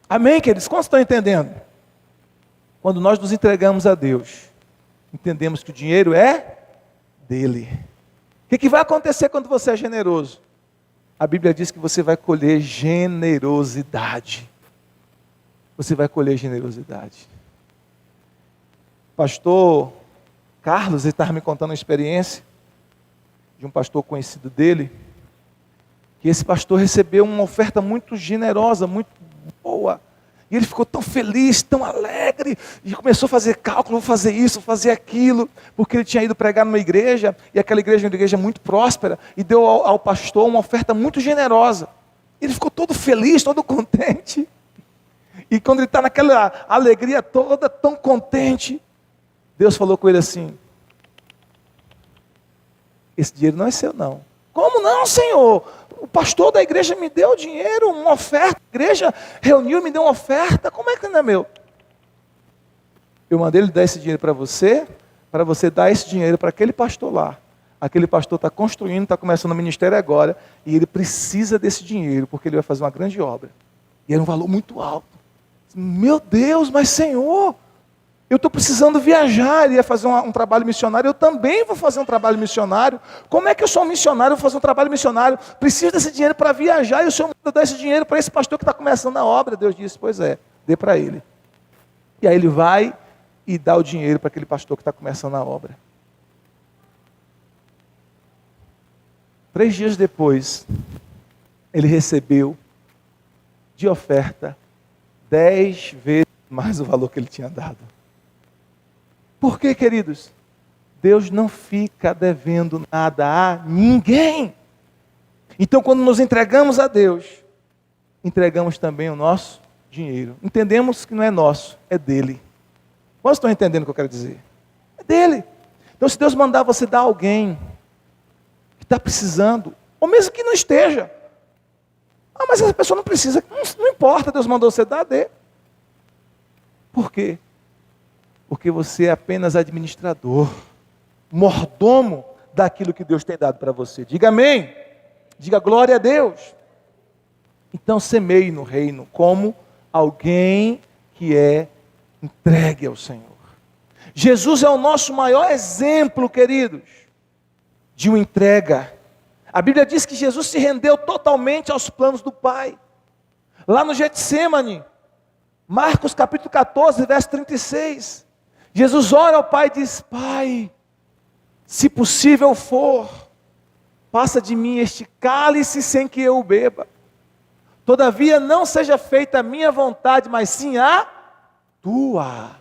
Amém, queridos? Como estão entendendo? Quando nós nos entregamos a Deus, entendemos que o dinheiro é dele. O que vai acontecer quando você é generoso? A Bíblia diz que você vai colher generosidade. Você vai colher generosidade. Pastor Carlos, ele estava me contando uma experiência de um pastor conhecido dele, que esse pastor recebeu uma oferta muito generosa, muito boa. E ele ficou tão feliz, tão alegre, e começou a fazer cálculo: vou fazer isso, vou fazer aquilo, porque ele tinha ido pregar numa igreja, e aquela igreja é uma igreja muito próspera, e deu ao pastor uma oferta muito generosa. Ele ficou todo feliz, todo contente. E quando ele está naquela alegria toda, tão contente, Deus falou com ele assim: esse dinheiro não é seu não. Como não, Senhor? O pastor da igreja me deu dinheiro, uma oferta, a igreja reuniu e me deu uma oferta, como é que não é meu? Eu mandei ele dar esse dinheiro para você dar esse dinheiro para aquele pastor lá. Aquele pastor está construindo, está começando o ministério agora, e ele precisa desse dinheiro, porque ele vai fazer uma grande obra. E era um valor muito alto. Meu Deus, mas Senhor, eu estou precisando viajar, ele ia fazer um trabalho missionário, eu também vou fazer um trabalho missionário. Como é que eu sou um missionário, vou fazer um trabalho missionário? Preciso desse dinheiro para viajar, e o Senhor manda dar esse dinheiro para esse pastor que está começando a obra. Deus disse: pois é, dê para ele. E aí ele vai e dá o dinheiro para aquele pastor que está começando a obra. 3 dias depois, ele recebeu de oferta 10 vezes mais o valor que ele tinha dado. Por quê, queridos? Deus não fica devendo nada a ninguém. Então, quando nos entregamos a Deus, entregamos também o nosso dinheiro. Entendemos que não é nosso, é dele. Quantos estão entendendo o que eu quero dizer? É dele. Então, se Deus mandar você dar a alguém que está precisando, ou mesmo que não esteja, mas essa pessoa não precisa, não importa, Deus mandou você dar, dê. Por quê? Porque você é apenas administrador, mordomo daquilo que Deus tem dado para você. Diga amém. Diga glória a Deus. Então semeie no reino como alguém que é entregue ao Senhor. Jesus é o nosso maior exemplo, queridos, de uma entrega. A Bíblia diz que Jesus se rendeu totalmente aos planos do Pai. Lá no Getsêmani, Marcos capítulo 14, verso 36. Jesus ora ao Pai e diz: Pai, se possível for, passa de mim este cálice sem que eu o beba. Todavia não seja feita a minha vontade, mas sim a tua.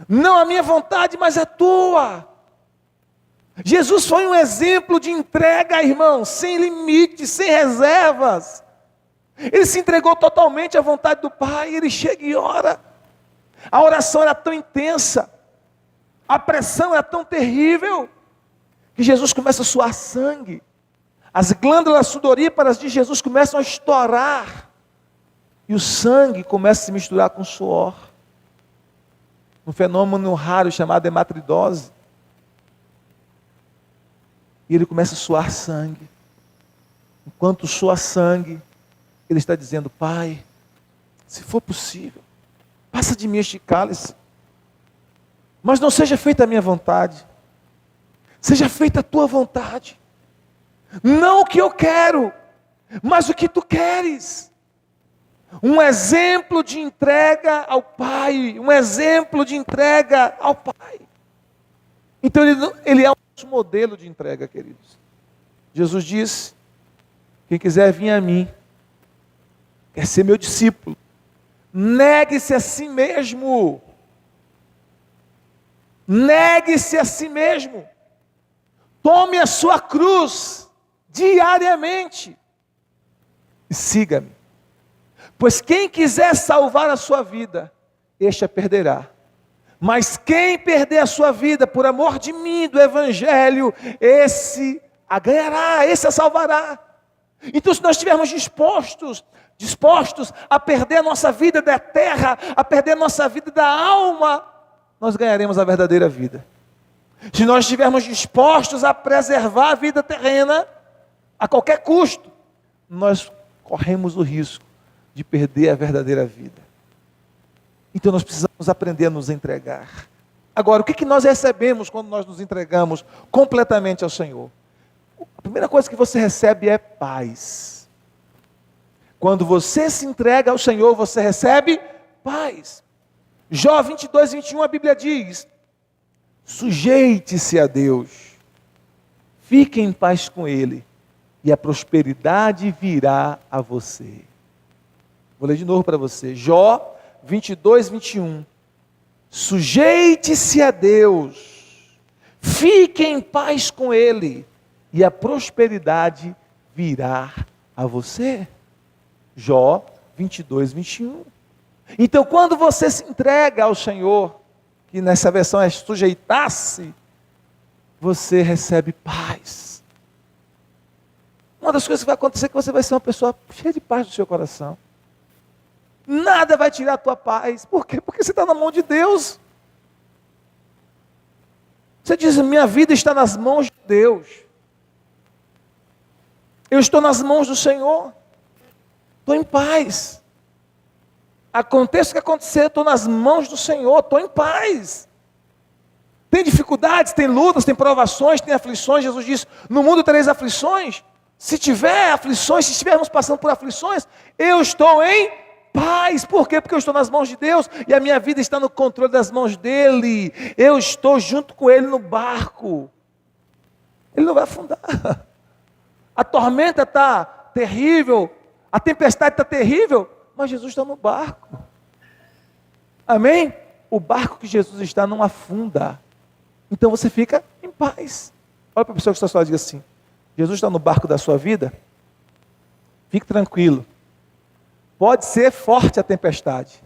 Não a minha vontade, mas a tua. Jesus foi um exemplo de entrega, irmão, sem limites, sem reservas. Ele se entregou totalmente à vontade do Pai. Ele chega e ora. A oração era tão intensa, a pressão era tão terrível, que Jesus começa a suar sangue. As glândulas sudoríparas de Jesus começam a estourar. E o sangue começa a se misturar com o suor. Um fenômeno raro chamado hematidose. E ele começa a suar sangue. Enquanto soa sangue, ele está dizendo: Pai, se for possível, passa de mim este cálice. Mas não seja feita a minha vontade. Seja feita a tua vontade. Não o que eu quero, mas o que tu queres. Um exemplo de entrega ao Pai. Um exemplo de entrega ao Pai. Então ele é o nosso modelo de entrega, queridos. Jesus disse: quem quiser vir a mim, quer ser meu discípulo, negue-se a si mesmo. Negue-se a si mesmo. Tome a sua cruz diariamente e siga-me. Pois quem quiser salvar a sua vida, este a perderá. Mas quem perder a sua vida por amor de mim, do Evangelho, esse a ganhará, esse a salvará. Então, se nós estivermos dispostos a perder a nossa vida da terra, a perder a nossa vida da alma, nós ganharemos a verdadeira vida. Se nós estivermos dispostos a preservar a vida terrena, a qualquer custo, nós corremos o risco de perder a verdadeira vida. Então nós precisamos aprender a nos entregar. Agora, o que nós recebemos quando nós nos entregamos completamente ao Senhor? A primeira coisa que você recebe é paz. Quando você se entrega ao Senhor, você recebe paz. Jó 22, 21, a Bíblia diz: sujeite-se a Deus, fique em paz com Ele, e a prosperidade virá a você. Vou ler de novo para você. Jó 22, 21. Sujeite-se a Deus, fique em paz com Ele, e a prosperidade virá a você. Jó 22, 21. Então, quando você se entrega ao Senhor, que nessa versão é sujeitar-se, você recebe paz. Uma das coisas que vai acontecer é que você vai ser uma pessoa cheia de paz no seu coração. Nada vai tirar a tua paz. Por quê? Porque você está na mão de Deus. Você diz: minha vida está nas mãos de Deus. Eu estou nas mãos do Senhor. Estou em paz. Aconteça o que acontecer, estou nas mãos do Senhor, estou em paz. Tem dificuldades, tem lutas, tem provações, tem aflições. Jesus disse: no mundo tereis aflições. Se tiver aflições, se estivermos passando por aflições, eu estou em paz. Por quê? Porque eu estou nas mãos de Deus e a minha vida está no controle das mãos dEle. Eu estou junto com Ele no barco. Ele não vai afundar. A tormenta está terrível, a tempestade está terrível, mas Jesus está no barco. Amém? O barco que Jesus está não afunda. Então você fica em paz. Olha para a pessoa que está ao seu lado e diga assim: Jesus está no barco da sua vida? Fique tranquilo. Pode ser forte a tempestade,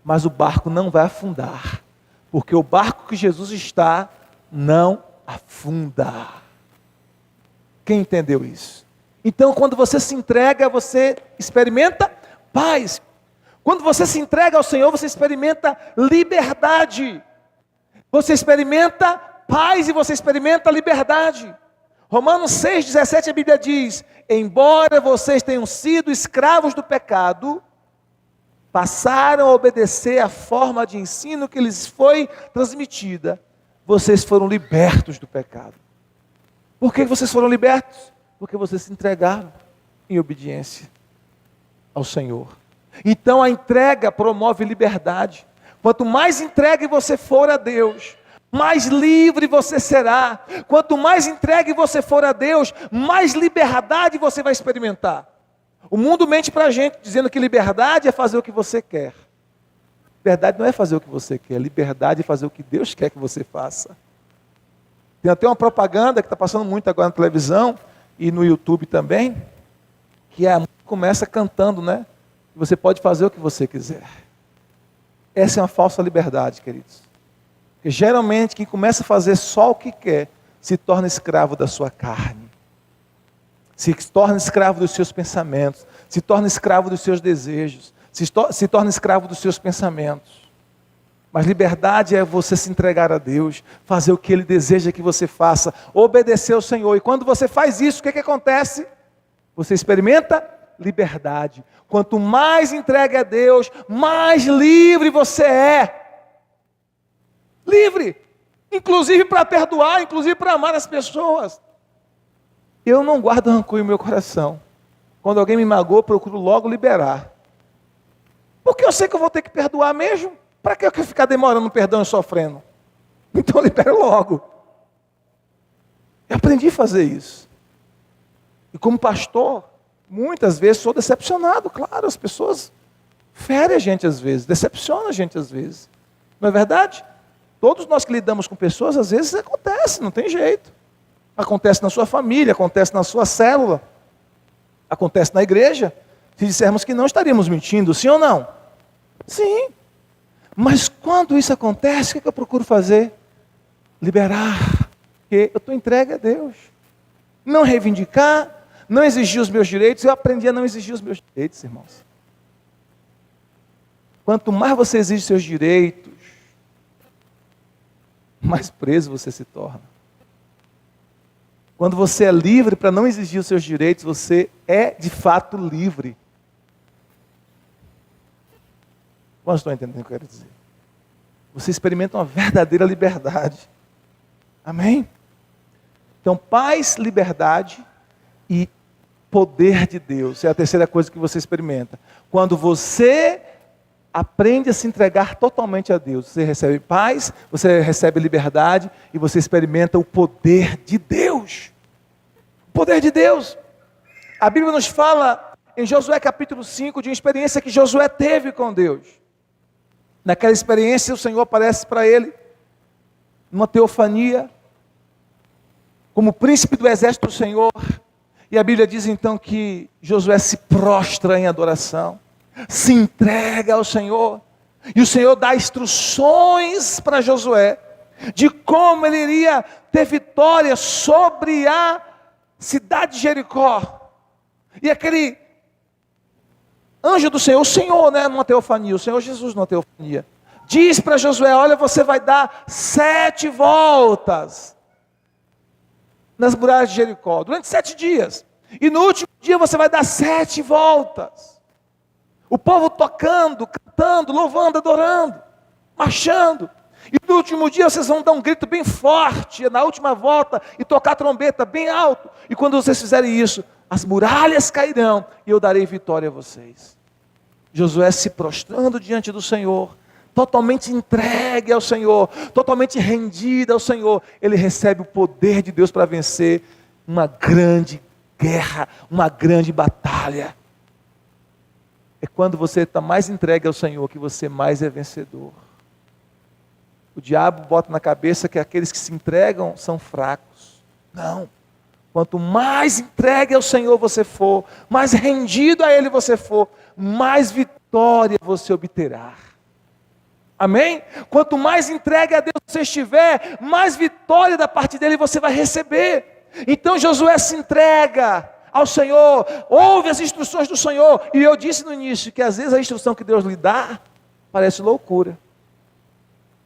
mas o barco não vai afundar. Porque o barco que Jesus está não afunda. Quem entendeu isso? Então, quando você se entrega, você experimenta paz. Quando você se entrega ao Senhor, você experimenta liberdade. Você experimenta paz e você experimenta liberdade. Romanos 6,17, a Bíblia diz: embora vocês tenham sido escravos do pecado, passaram a obedecer à forma de ensino que lhes foi transmitida, vocês foram libertos do pecado. Por que vocês foram libertos? Porque vocês se entregaram em obediência ao Senhor. Então a entrega promove liberdade. Quanto mais entregue você for a Deus, mais livre você será. Quanto mais entregue você for a Deus, mais liberdade você vai experimentar. O mundo mente para a gente, dizendo que liberdade é fazer o que você quer. Liberdade não é fazer o que você quer, liberdade é fazer o que Deus quer que você faça. Tem até uma propaganda que está passando muito agora na televisão e no YouTube também, que a música começa cantando, né? Você pode fazer o que você quiser. Essa é uma falsa liberdade, queridos. Porque geralmente quem começa a fazer só o que quer, se torna escravo da sua carne. Se torna escravo dos seus pensamentos, se torna escravo dos seus desejos, se torna escravo dos seus pensamentos. Mas liberdade é você se entregar a Deus, fazer o que Ele deseja que você faça, obedecer ao Senhor. E quando você faz isso, o que acontece? Você experimenta liberdade. Quanto mais entregue a Deus, mais livre você é. Livre, inclusive para perdoar, inclusive para amar as pessoas. Eu não guardo rancor no meu coração. Quando alguém me magoa, eu procuro logo liberar. Porque eu sei que eu vou ter que perdoar mesmo. Para que eu ficar demorando no perdão e sofrendo? Então eu libero logo. Eu aprendi a fazer isso. E como pastor, muitas vezes sou decepcionado. Claro, as pessoas ferem a gente às vezes, decepcionam a gente às vezes. Não é verdade? Todos nós que lidamos com pessoas, às vezes acontece, não tem jeito. Acontece na sua família, acontece na sua célula, acontece na igreja. Se dissermos que não, estaríamos mentindo, sim ou não? Sim. Mas quando isso acontece, o que eu procuro fazer? Liberar. Porque eu estou entregue a Deus. Não reivindicar, não exigir os meus direitos. Eu aprendi a não exigir os meus direitos, irmãos. Quanto mais você exige seus direitos, mais preso você se torna. Quando você é livre para não exigir os seus direitos, você é de fato livre. Quantos estão entendendo o que eu quero dizer? Você experimenta uma verdadeira liberdade. Amém? Então, paz, liberdade e poder de Deus. É a terceira coisa que você experimenta. Quando você aprende a se entregar totalmente a Deus, você recebe paz, você recebe liberdade e você experimenta o poder de Deus. O poder de Deus. A Bíblia nos fala em Josué capítulo 5 de uma experiência que Josué teve com Deus. Naquela experiência o Senhor aparece para ele, numa teofania, como príncipe do exército do Senhor. E a Bíblia diz então que Josué se prostra em adoração, se entrega ao Senhor. E o Senhor dá instruções para Josué, de como ele iria ter vitória sobre a cidade de Jericó. E aquele anjo do Senhor, o Senhor, né, numa teofania, o Senhor Jesus numa teofania, diz para Josué: olha, você vai dar 7 voltas nas muralhas de Jericó, durante 7 dias, e no último dia você vai dar 7 voltas, o povo tocando, cantando, louvando, adorando, marchando, e no último dia vocês vão dar um grito bem forte, na última volta, e tocar a trombeta bem alto, e quando vocês fizerem isso, as muralhas cairão, e eu darei vitória a vocês. Josué se prostrando diante do Senhor, totalmente entregue ao Senhor, totalmente rendido ao Senhor, ele recebe o poder de Deus para vencer uma grande guerra, uma grande batalha. É quando você está mais entregue ao Senhor que você mais é vencedor. O diabo bota na cabeça que aqueles que se entregam são fracos. Não. Quanto mais entregue ao Senhor você for, mais rendido a Ele você for, mais vitória você obterá. Amém? Quanto mais entregue a Deus você estiver, mais vitória da parte dEle você vai receber. Então Josué se entrega ao Senhor, ouve as instruções do Senhor. E eu disse no início que às vezes a instrução que Deus lhe dá parece loucura.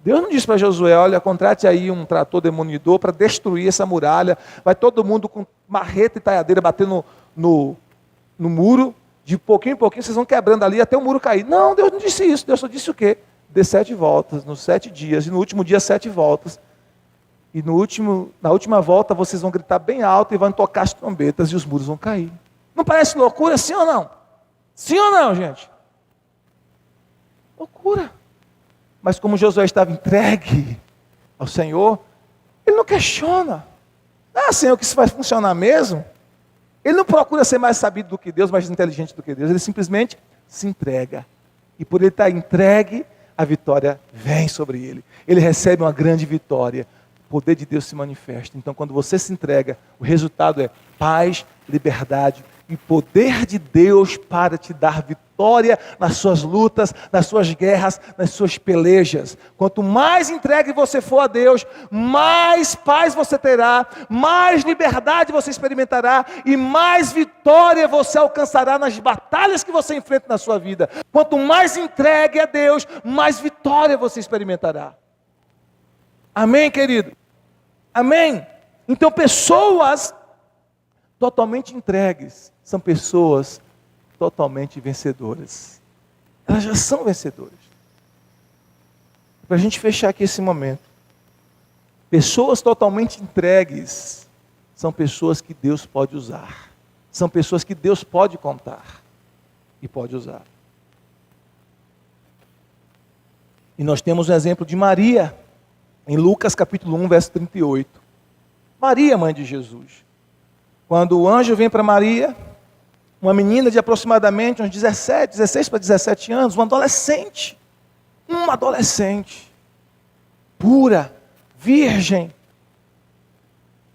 Deus não disse para Josué: olha, contrate aí um trator demolidor para destruir essa muralha, vai todo mundo com marreta e taiadeira batendo no muro, de pouquinho em pouquinho vocês vão quebrando ali até o muro cair. Não, Deus não disse isso. Deus só disse o quê? Dê 7 voltas, nos 7 dias, e no último dia 7 voltas, e na última volta vocês vão gritar bem alto e vão tocar as trombetas e os muros vão cair. Não parece loucura, sim ou não? Sim ou não, gente? Loucura. Mas como Josué estava entregue ao Senhor, ele não questiona. Ah, Senhor, que isso vai funcionar mesmo? Ele não procura ser mais sabido do que Deus, mais inteligente do que Deus. Ele simplesmente se entrega. E por ele estar entregue, a vitória vem sobre ele. Ele recebe uma grande vitória. O poder de Deus se manifesta. Então, quando você se entrega, o resultado é paz, liberdade e poder de Deus para te dar vitória nas suas lutas, nas suas guerras, nas suas pelejas. Quanto mais entregue você for a Deus, mais paz você terá, mais liberdade você experimentará e mais vitória você alcançará nas batalhas que você enfrenta na sua vida. Quanto mais entregue a Deus, mais vitória você experimentará. Amém, querido? Amém? Então, pessoas totalmente entregues são pessoas totalmente vencedoras. Elas já são vencedoras. Para a gente fechar aqui esse momento, pessoas totalmente entregues são pessoas que Deus pode usar. São pessoas que Deus pode contar e pode usar. E nós temos um exemplo de Maria, em Lucas capítulo 1, verso 38. Maria, mãe de Jesus. Quando o anjo vem para Maria, uma menina de aproximadamente uns 16 para 17 anos, uma adolescente, pura, virgem,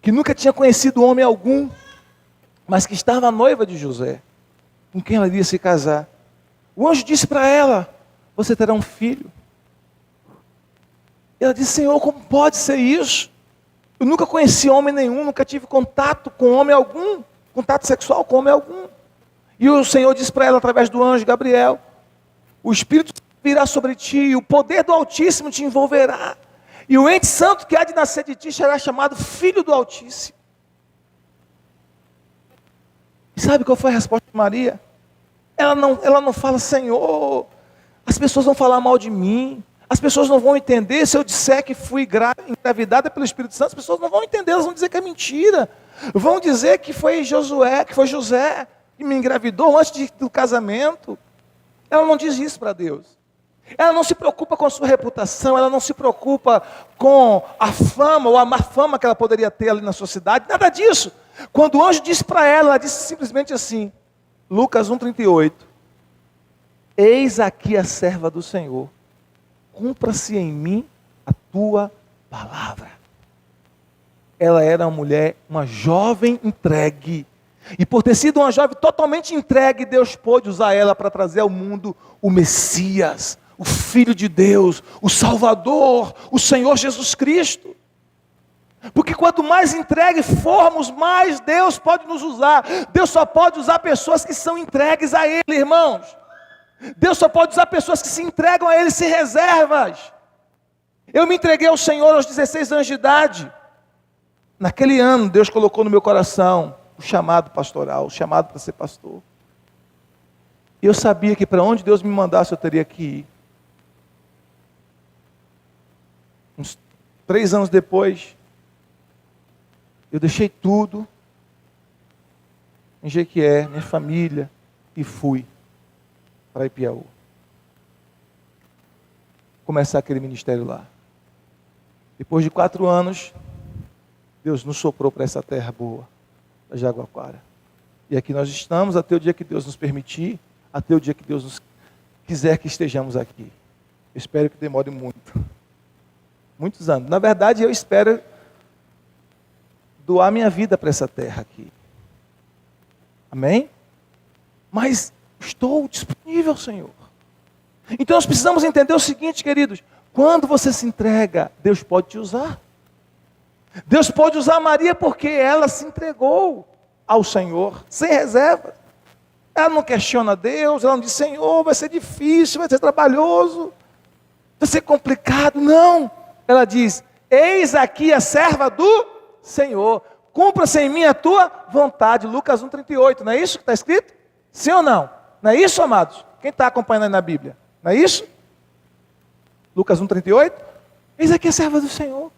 que nunca tinha conhecido homem algum, mas que estava noiva de José, com quem ela iria se casar. O anjo disse para ela: você terá um filho. E ela disse: Senhor, como pode ser isso? Eu nunca conheci homem nenhum, nunca tive contato com homem algum, contato sexual com homem algum. E o Senhor disse para ela, através do anjo Gabriel: o Espírito virá sobre ti, e o poder do Altíssimo te envolverá. E o ente santo que há de nascer de ti será chamado Filho do Altíssimo. E sabe qual foi a resposta de Maria? Ela não fala: Senhor, as pessoas vão falar mal de mim. As pessoas não vão entender. Se eu disser que fui engravidada pelo Espírito Santo, as pessoas não vão entender, elas vão dizer que é mentira. Vão dizer que foi José que me engravidou antes do casamento. Ela não diz isso para Deus. Ela não se preocupa com a sua reputação, ela não se preocupa com a fama ou a má fama que ela poderia ter ali na sua cidade, nada disso. Quando o anjo disse para ela, ela disse simplesmente assim, Lucas 1,38, eis aqui a serva do Senhor, cumpra-se em mim a tua palavra. Ela era uma mulher, uma jovem entregue. E por ter sido uma jovem totalmente entregue, Deus pôde usar ela para trazer ao mundo o Messias, o Filho de Deus, o Salvador, o Senhor Jesus Cristo. Porque quanto mais entregue formos, mais Deus pode nos usar. Deus só pode usar pessoas que são entregues a Ele, irmãos. Deus só pode usar pessoas que se entregam a Ele sem reservas. Eu me entreguei ao Senhor aos 16 anos de idade. Naquele ano, Deus colocou no meu coração o chamado pastoral, o chamado para ser pastor. E eu sabia que para onde Deus me mandasse, eu teria que ir. Uns 3 anos depois, eu deixei tudo em Jequié, minha família, e fui para Ipiaú. Começar aquele ministério lá. Depois de 4 anos, Deus nos soprou para essa terra boa, da Jaguaquara. E aqui nós estamos até o dia que Deus nos permitir, até o dia que Deus nos quiser que estejamos aqui. Eu espero que demore muito. Muitos anos. Na verdade, eu espero doar minha vida para essa terra aqui. Amém? Mas estou disponível, Senhor. Então nós precisamos entender o seguinte, queridos. Quando você se entrega, Deus pode te usar. Deus pode usar Maria porque ela se entregou ao Senhor, sem reserva. Ela não questiona Deus, ela não diz, Senhor, vai ser difícil, vai ser trabalhoso, vai ser complicado. Não. Ela diz, eis aqui a serva do Senhor. Cumpra-se em mim a tua vontade. Lucas 1,38, não é isso que está escrito? Sim ou não? Não é isso, amados? Quem está acompanhando aí na Bíblia? Não é isso? Lucas 1,38? Eis aqui a serva do Senhor.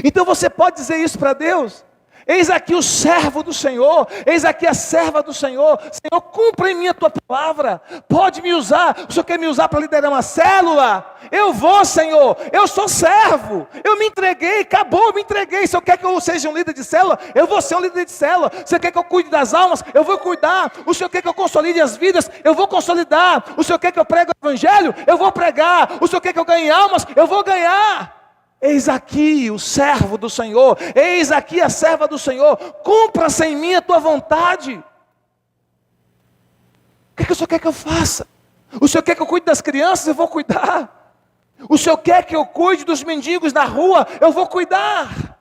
Então você pode dizer isso para Deus. Eis aqui o servo do Senhor, eis aqui a serva do Senhor. Senhor, cumpra em mim a tua palavra, pode me usar. O Senhor quer me usar para liderar uma célula? Eu vou, Senhor, eu sou servo, eu me entreguei, acabou, eu me entreguei. Se eu quer que eu seja um líder de célula, eu vou ser um líder de célula. Se Senhor quer que eu cuide das almas, eu vou cuidar. O Senhor quer que eu consolide as vidas, eu vou consolidar. O Senhor quer que eu pregue o evangelho, eu vou pregar. O Senhor quer que eu ganhe almas, eu vou ganhar. Eis aqui o servo do Senhor, eis aqui a serva do Senhor, cumpra-se em mim a tua vontade. O que o Senhor quer que eu faça? O Senhor quer que eu cuide das crianças? Eu vou cuidar. O Senhor quer que eu cuide dos mendigos na rua? Eu vou cuidar.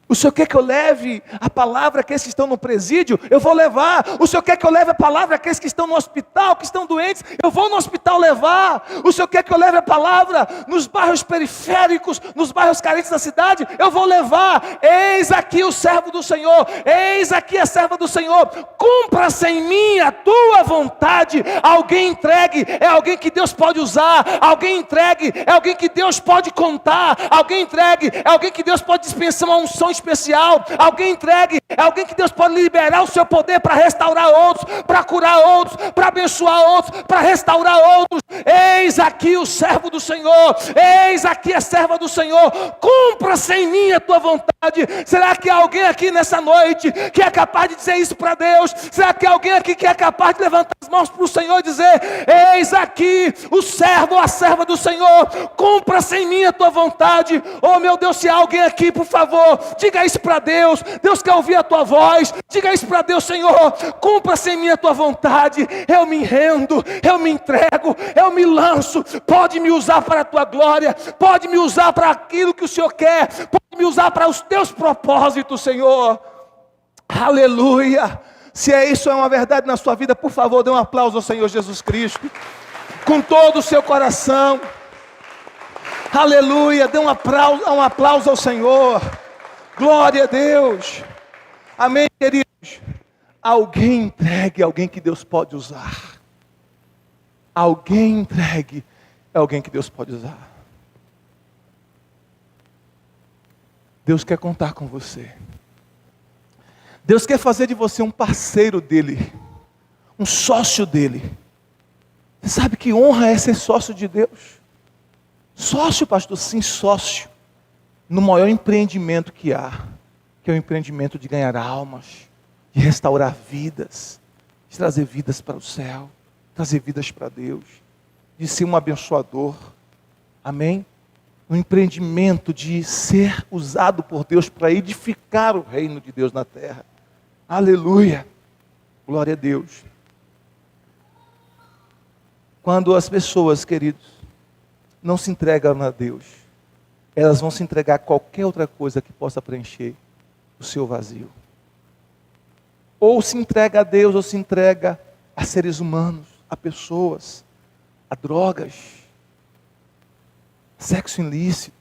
O Senhor quer que eu leve a palavra àqueles que estão no presídio? Eu vou levar. O Senhor quer que eu leve a palavra àqueles que estão no hospital, que estão doentes? Eu vou no hospital levar. O Senhor quer que eu leve a palavra nos bairros periféricos, nos bairros carentes da cidade? Eu vou levar. Eis aqui o servo do Senhor, eis aqui a serva do Senhor. Cumpra-se em mim a tua vontade. Alguém entregue, é alguém que Deus pode usar. Alguém entregue, é alguém que Deus pode contar. Alguém entregue, é alguém que Deus pode dispensar uma unção especial. Alguém entregue, é alguém que Deus pode liberar o seu poder para restaurar outros, para curar outros, para abençoar outros, para restaurar outros. Eis aqui o servo do Senhor, eis aqui a serva do Senhor. Cumpra-se em mim a tua vontade. Será que há alguém aqui nessa noite que é capaz de dizer isso para Deus? Será que há alguém aqui que é capaz de levantar as mãos para o Senhor e dizer: eis aqui o servo ou a serva do Senhor, cumpra-se em mim a tua vontade? Oh meu Deus, se há alguém aqui, por favor, diga isso para Deus. Deus quer ouvir a tua voz. Diga isso para Deus: Senhor, cumpra-se em mim a tua vontade. Eu me rendo, eu me entrego, eu me lanço. Pode me usar para a tua glória, pode me usar para aquilo que o Senhor quer, pode me usar para os teus propósitos, Senhor. Aleluia. Se isso é uma verdade na sua vida, por favor, dê um aplauso ao Senhor Jesus Cristo com todo o seu coração. Aleluia. Dê um aplauso ao Senhor. Glória a Deus. Amém, queridos. Alguém entregue, alguém que Deus pode usar. Alguém entregue, é alguém que Deus pode usar. Deus quer contar com você. Deus quer fazer de você um parceiro dele, um sócio dele. Você sabe que honra é ser sócio de Deus? Sócio, pastor? Sim, sócio. No maior empreendimento que há, que é o empreendimento de ganhar almas, de restaurar vidas, de trazer vidas para o céu, trazer vidas para Deus, de ser um abençoador. Amém? Um empreendimento de ser usado por Deus para edificar o reino de Deus na terra. Aleluia! Glória a Deus. Quando as pessoas, queridos, não se entregam a Deus, elas vão se entregar a qualquer outra coisa que possa preencher o seu vazio. Ou se entrega a Deus, ou se entrega a seres humanos, a pessoas, a drogas, sexo ilícito,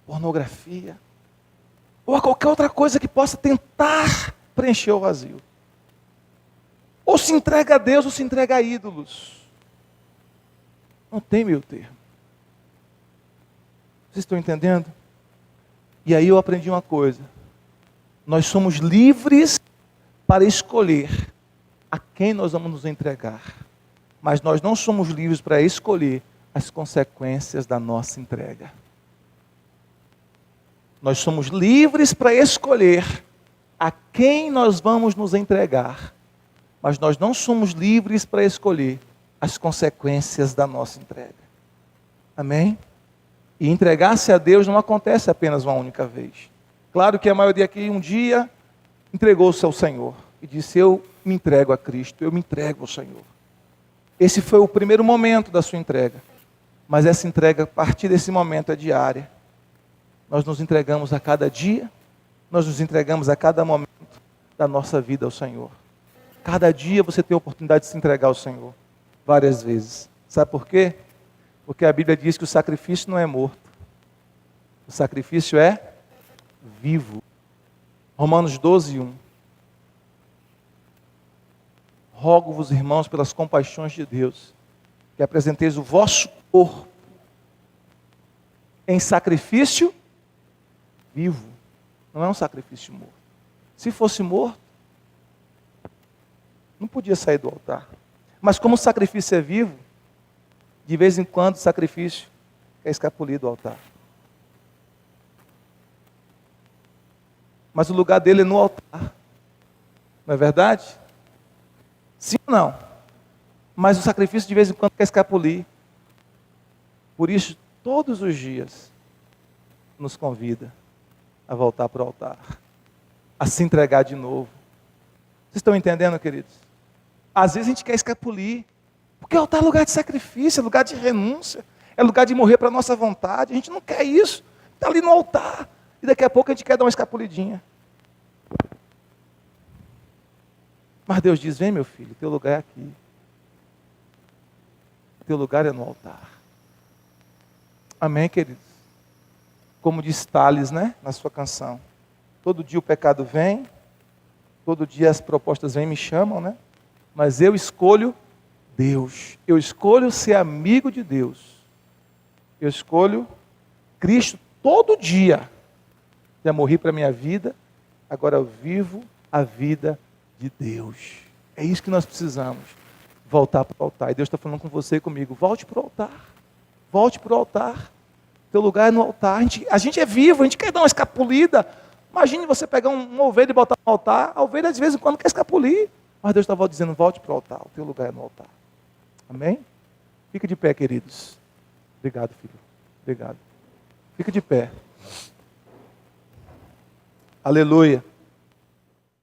pornografia, ou a qualquer outra coisa que possa tentar preencher o vazio. Ou se entrega a Deus, ou se entrega a ídolos. Não tem meio termo. Vocês estão entendendo? E aí eu aprendi uma coisa. Nós somos livres para escolher a quem nós vamos nos entregar. Mas nós não somos livres para escolher as consequências da nossa entrega. Nós somos livres para escolher a quem nós vamos nos entregar. Mas nós não somos livres para escolher as consequências da nossa entrega. Amém? E entregar-se a Deus não acontece apenas uma única vez. Claro que a maioria aqui um dia entregou-se ao Senhor e disse: eu me entrego a Cristo, eu me entrego ao Senhor. Esse foi o primeiro momento da sua entrega. Mas essa entrega, a partir desse momento, é diária. Nós nos entregamos a cada dia, nós nos entregamos a cada momento da nossa vida ao Senhor. Cada dia você tem a oportunidade de se entregar ao Senhor, várias vezes. Sabe por quê? Porque a Bíblia diz que o sacrifício não é morto. O sacrifício é vivo. Romanos 12:1. Rogo-vos, irmãos, pelas compaixões de Deus, que apresenteis o vosso corpo em sacrifício vivo. Não é um sacrifício morto. Se fosse morto, não podia sair do altar. Mas como o sacrifício é vivo, de vez em quando o sacrifício quer escapulir do altar. Mas o lugar dele é no altar. Não é verdade? Sim ou não? Mas o sacrifício de vez em quando quer escapulir. Por isso, todos os dias, nos convida a voltar para o altar. A se entregar de novo. Vocês estão entendendo, queridos? Às vezes a gente quer escapulir. Porque o altar é lugar de sacrifício, é lugar de renúncia. É lugar de morrer para a nossa vontade. A gente não quer isso. Está ali no altar. E daqui a pouco a gente quer dar uma escapulidinha. Mas Deus diz, vem meu filho, teu lugar é aqui. Teu lugar é no altar. Amém, queridos? Como diz Tales, né, na sua canção. Todo dia o pecado vem, todo dia as propostas vêm e me chamam, né? Mas eu escolho Deus. Eu escolho ser amigo de Deus. Eu escolho Cristo todo dia. Já morri para a minha vida, agora eu vivo a vida de Deus. É isso que nós precisamos. Voltar para o altar. E Deus está falando com você e comigo. Volte para o altar. Volte para o altar. Teu lugar é no altar. A gente é vivo, a gente quer dar uma escapulida. Imagine você pegar uma ovelha e botar no altar. A ovelha de vez em quando quer escapulir. Mas Deus estava dizendo, volte para o altar. O teu lugar é no altar. Amém? Fica de pé, queridos. Obrigado, filho. Obrigado. Fica de pé. Aleluia.